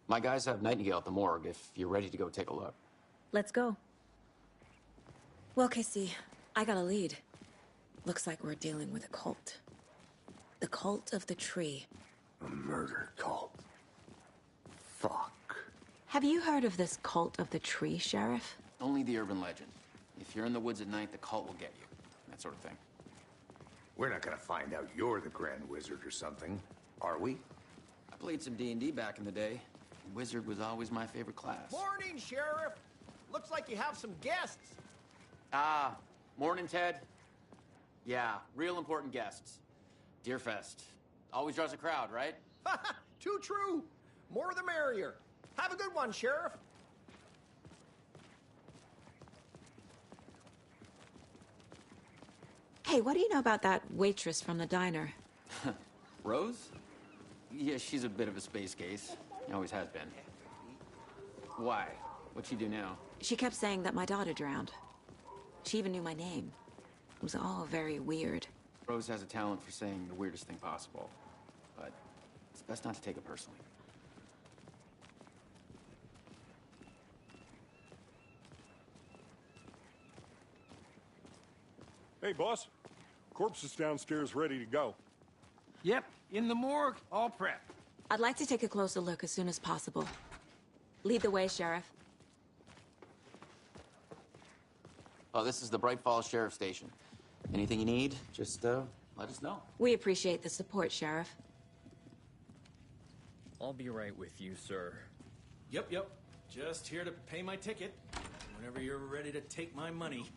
My guys have Nightingale at the morgue if you're ready to go take a look. Let's go. Well, Casey, I got a lead. Looks like we're dealing with a cult. The Cult of the Tree. A murder cult. Fuck. Have you heard of this Cult of the Tree, Sheriff? Only the urban legend. If you're in the woods at night, the cult will get you. That sort of thing. We're not gonna find out you're the Grand Wizard or something, are we? I played some D&D back in the day. Wizard was always my favorite class. Morning, Sheriff. Looks like you have some guests. Ah, morning, Ted. Yeah, real important guests. Deerfest. Always draws a crowd, right? Too true. More the merrier. Have a good one, Sheriff. Hey, what do you know about that waitress from the diner? Rose? Yeah, she's a bit of a space case. Always has been. Why? What'd she do now? She kept saying that my daughter drowned. She even knew my name. It was all very weird. Rose has a talent for saying the weirdest thing possible. But it's best not to take it personally. Hey, boss. Corpse is downstairs ready to go. Yep, in the morgue, all prepped. I'd like to take a closer look as soon as possible. Lead the way, Sheriff. Oh, this is the Bright Falls Sheriff Station. Anything you need, just let us know. We appreciate the support, Sheriff. I'll be right with you, sir. Yep. Just here to pay my ticket. Whenever you're ready to take my money.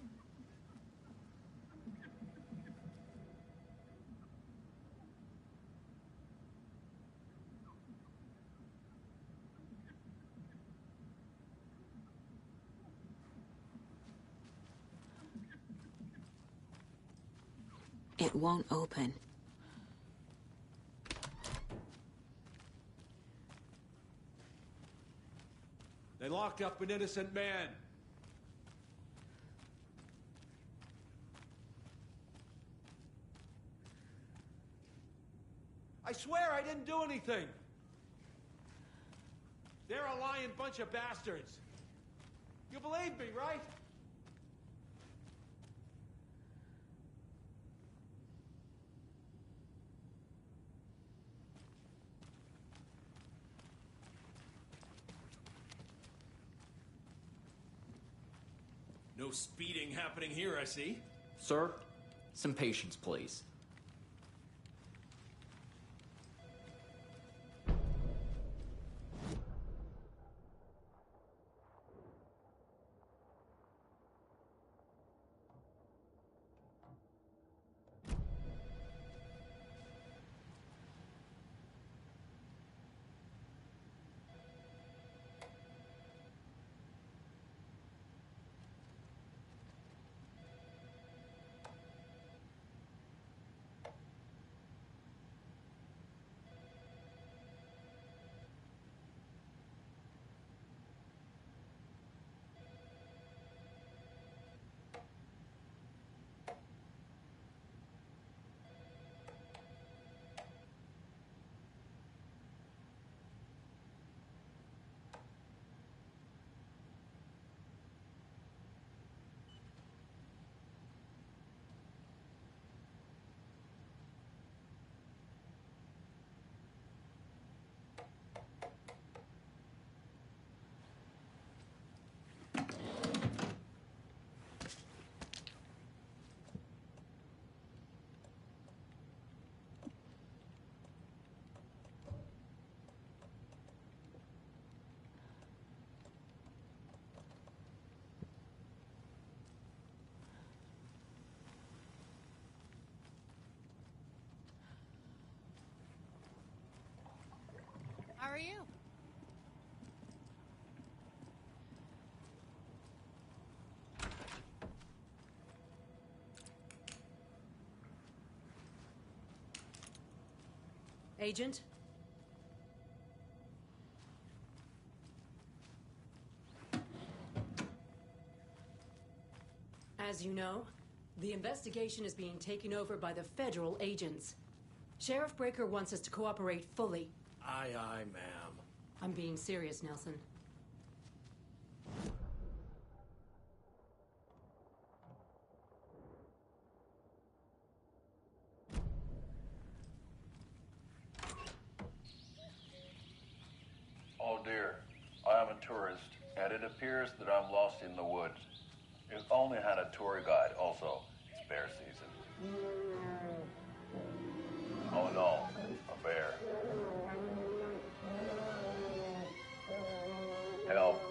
It won't open. They locked up an innocent man. I swear I didn't do anything. They're a lying bunch of bastards. You believe me, right? No speeding happening here, I see. Sir, some patience, please. How are you? Agent? As you know, the investigation is being taken over by the federal agents. Sheriff Breaker wants us to cooperate fully. Aye, aye, ma'am. I'm being serious, Nelson. Oh dear, I am a tourist, and it appears that I'm lost in the woods. If only had a tour guide also. It's bear season. Oh no, a bear. Help.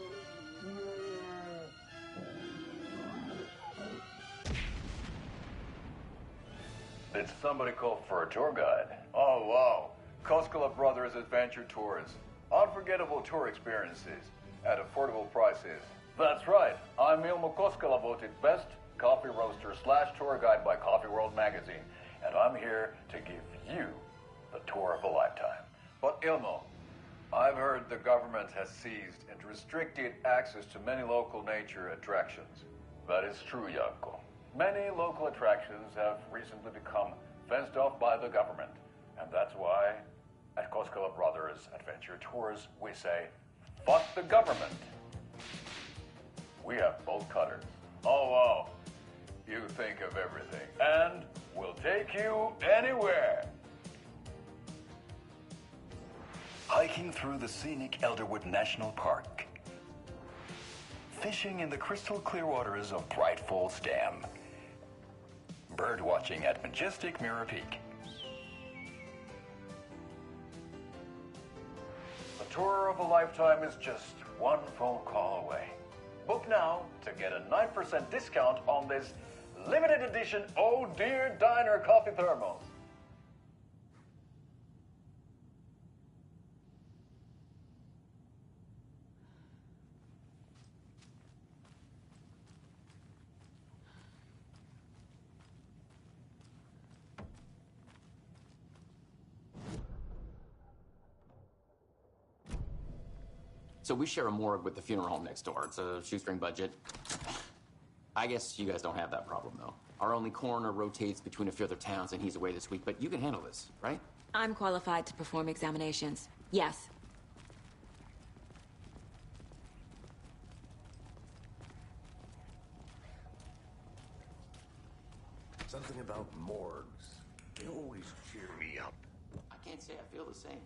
Did somebody call for a tour guide? Oh wow, Koskela Brothers Adventure Tours. Unforgettable tour experiences at affordable prices. That's right, I'm Ilmo Koskela, voted best coffee roaster / tour guide by Coffee World magazine, and I'm here to give you the tour of a lifetime. But Ilmo, I've heard the government has seized and restricted access to many local nature attractions. That is true, Janko. Many local attractions have recently become fenced off by the government, and that's why at Koskela Brothers Adventure Tours we say, fuck the government. We have bolt cutters. Oh wow, you think of everything, and we'll take you anywhere. Hiking through the scenic Elderwood National Park. Fishing in the crystal clear waters of Bright Falls Dam. Bird watching at majestic Mirror Peak. The tour of a lifetime is just one phone call away. Book now to get a 9% discount on this limited edition Oh Dear Diner coffee thermos. So we share a morgue with the funeral home next door. It's a shoestring budget. I guess you guys don't have that problem, though. Our only coroner rotates between a few other towns, and he's away this week, but you can handle this, right? I'm qualified to perform examinations. Yes. Something about morgues. They always cheer me up. I can't say I feel the same.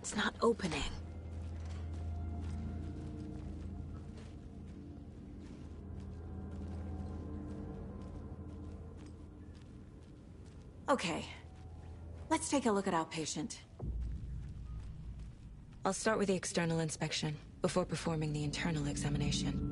It's not opening. Okay. Let's take a look at our patient. I'll start with the external inspection before performing the internal examination.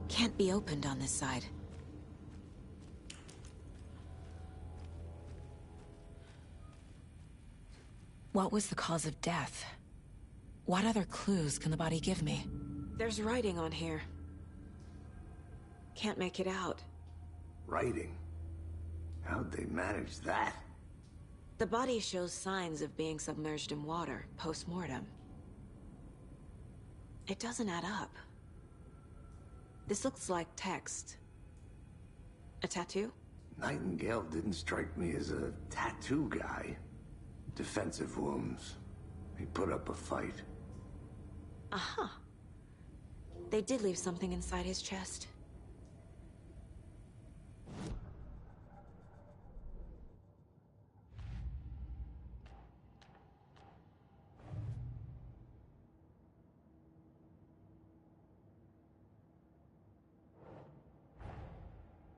Can't be opened on this side. What was the cause of death? What other clues can the body give me? There's writing on here. Can't make it out. Writing? How'd they manage that? The body shows signs of being submerged in water post-mortem. It doesn't add up. This looks like text. A tattoo? Nightingale didn't strike me as a tattoo guy. Defensive wounds. He put up a fight. Aha. They did leave something inside his chest.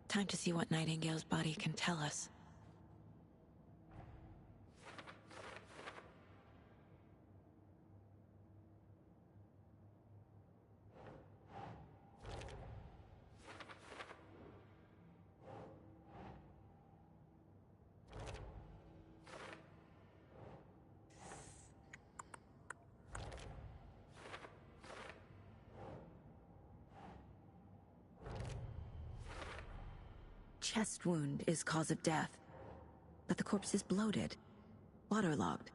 Time to see what Nightingale's body can tell us. Chest wound is cause of death, but the corpse is bloated, waterlogged.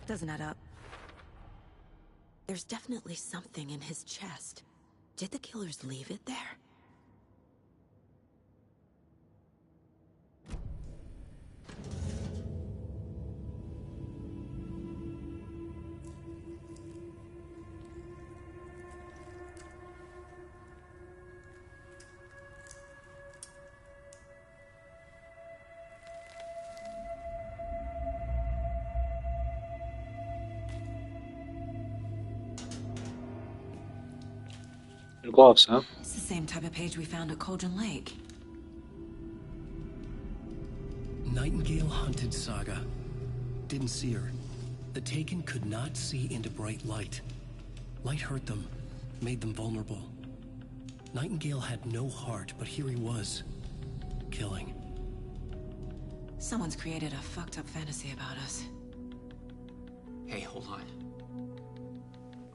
Doesn't add up. There's definitely something in his chest. Did the killers leave it there? Gloves, huh? It's the same type of page we found at Cauldron Lake. Nightingale hunted Saga. Didn't see her. The Taken could not see into bright light. Light hurt them, made them vulnerable. Nightingale had no heart, but here he was, killing. Someone's created a fucked up fantasy about us. Hey, hold on.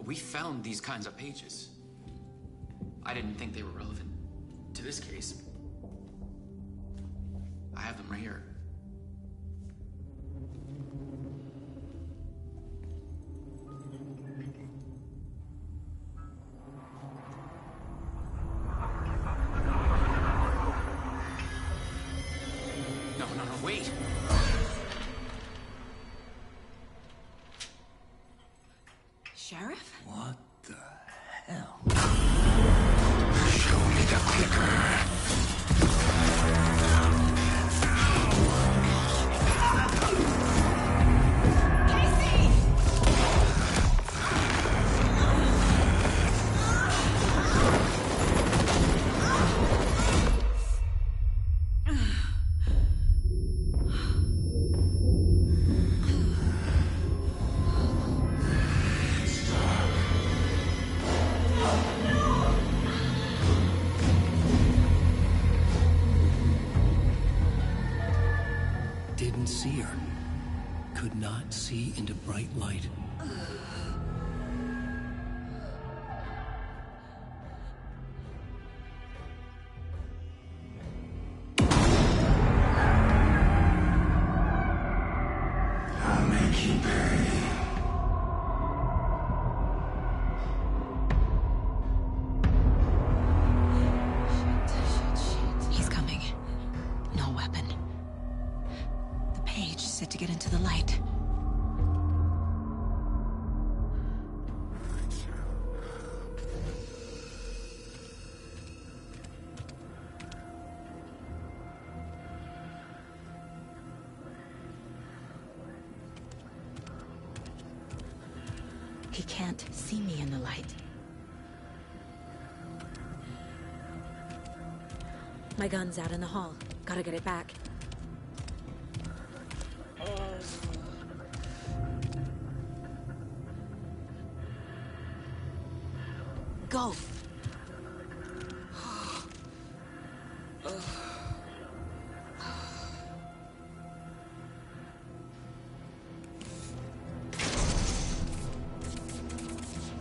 We found these kinds of pages. I didn't think they were relevant. to this case. I have them right here. No, wait! Sheriff? What the hell? Show me the clicker. Didn't see her. Could not see into bright light. I'll make you pay. He's coming. No weapon. The page said to get into the light. He can't see me in the light. My gun's out in the hall. Gotta get it back. Go!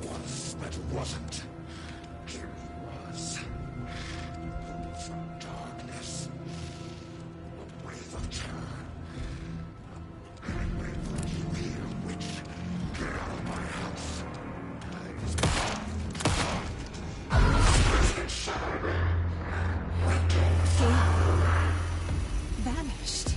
Once that wasn't. Here he was. From darkness. A wave of terror. I wait for you here, witch. Get out of my house. Vanished.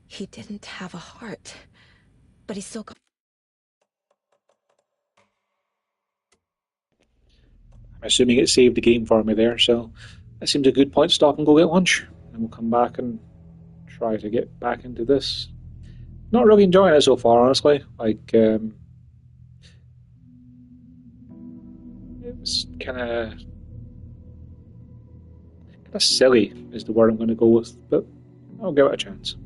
He didn't have a heart, but he still got... I'm assuming it saved the game for me there, so that seems a good point to stop and go get lunch. And we'll come back and try to get back into this. Not really enjoying it so far, honestly. Like, it was kind of silly is the word I'm going to go with, but I'll give it a chance.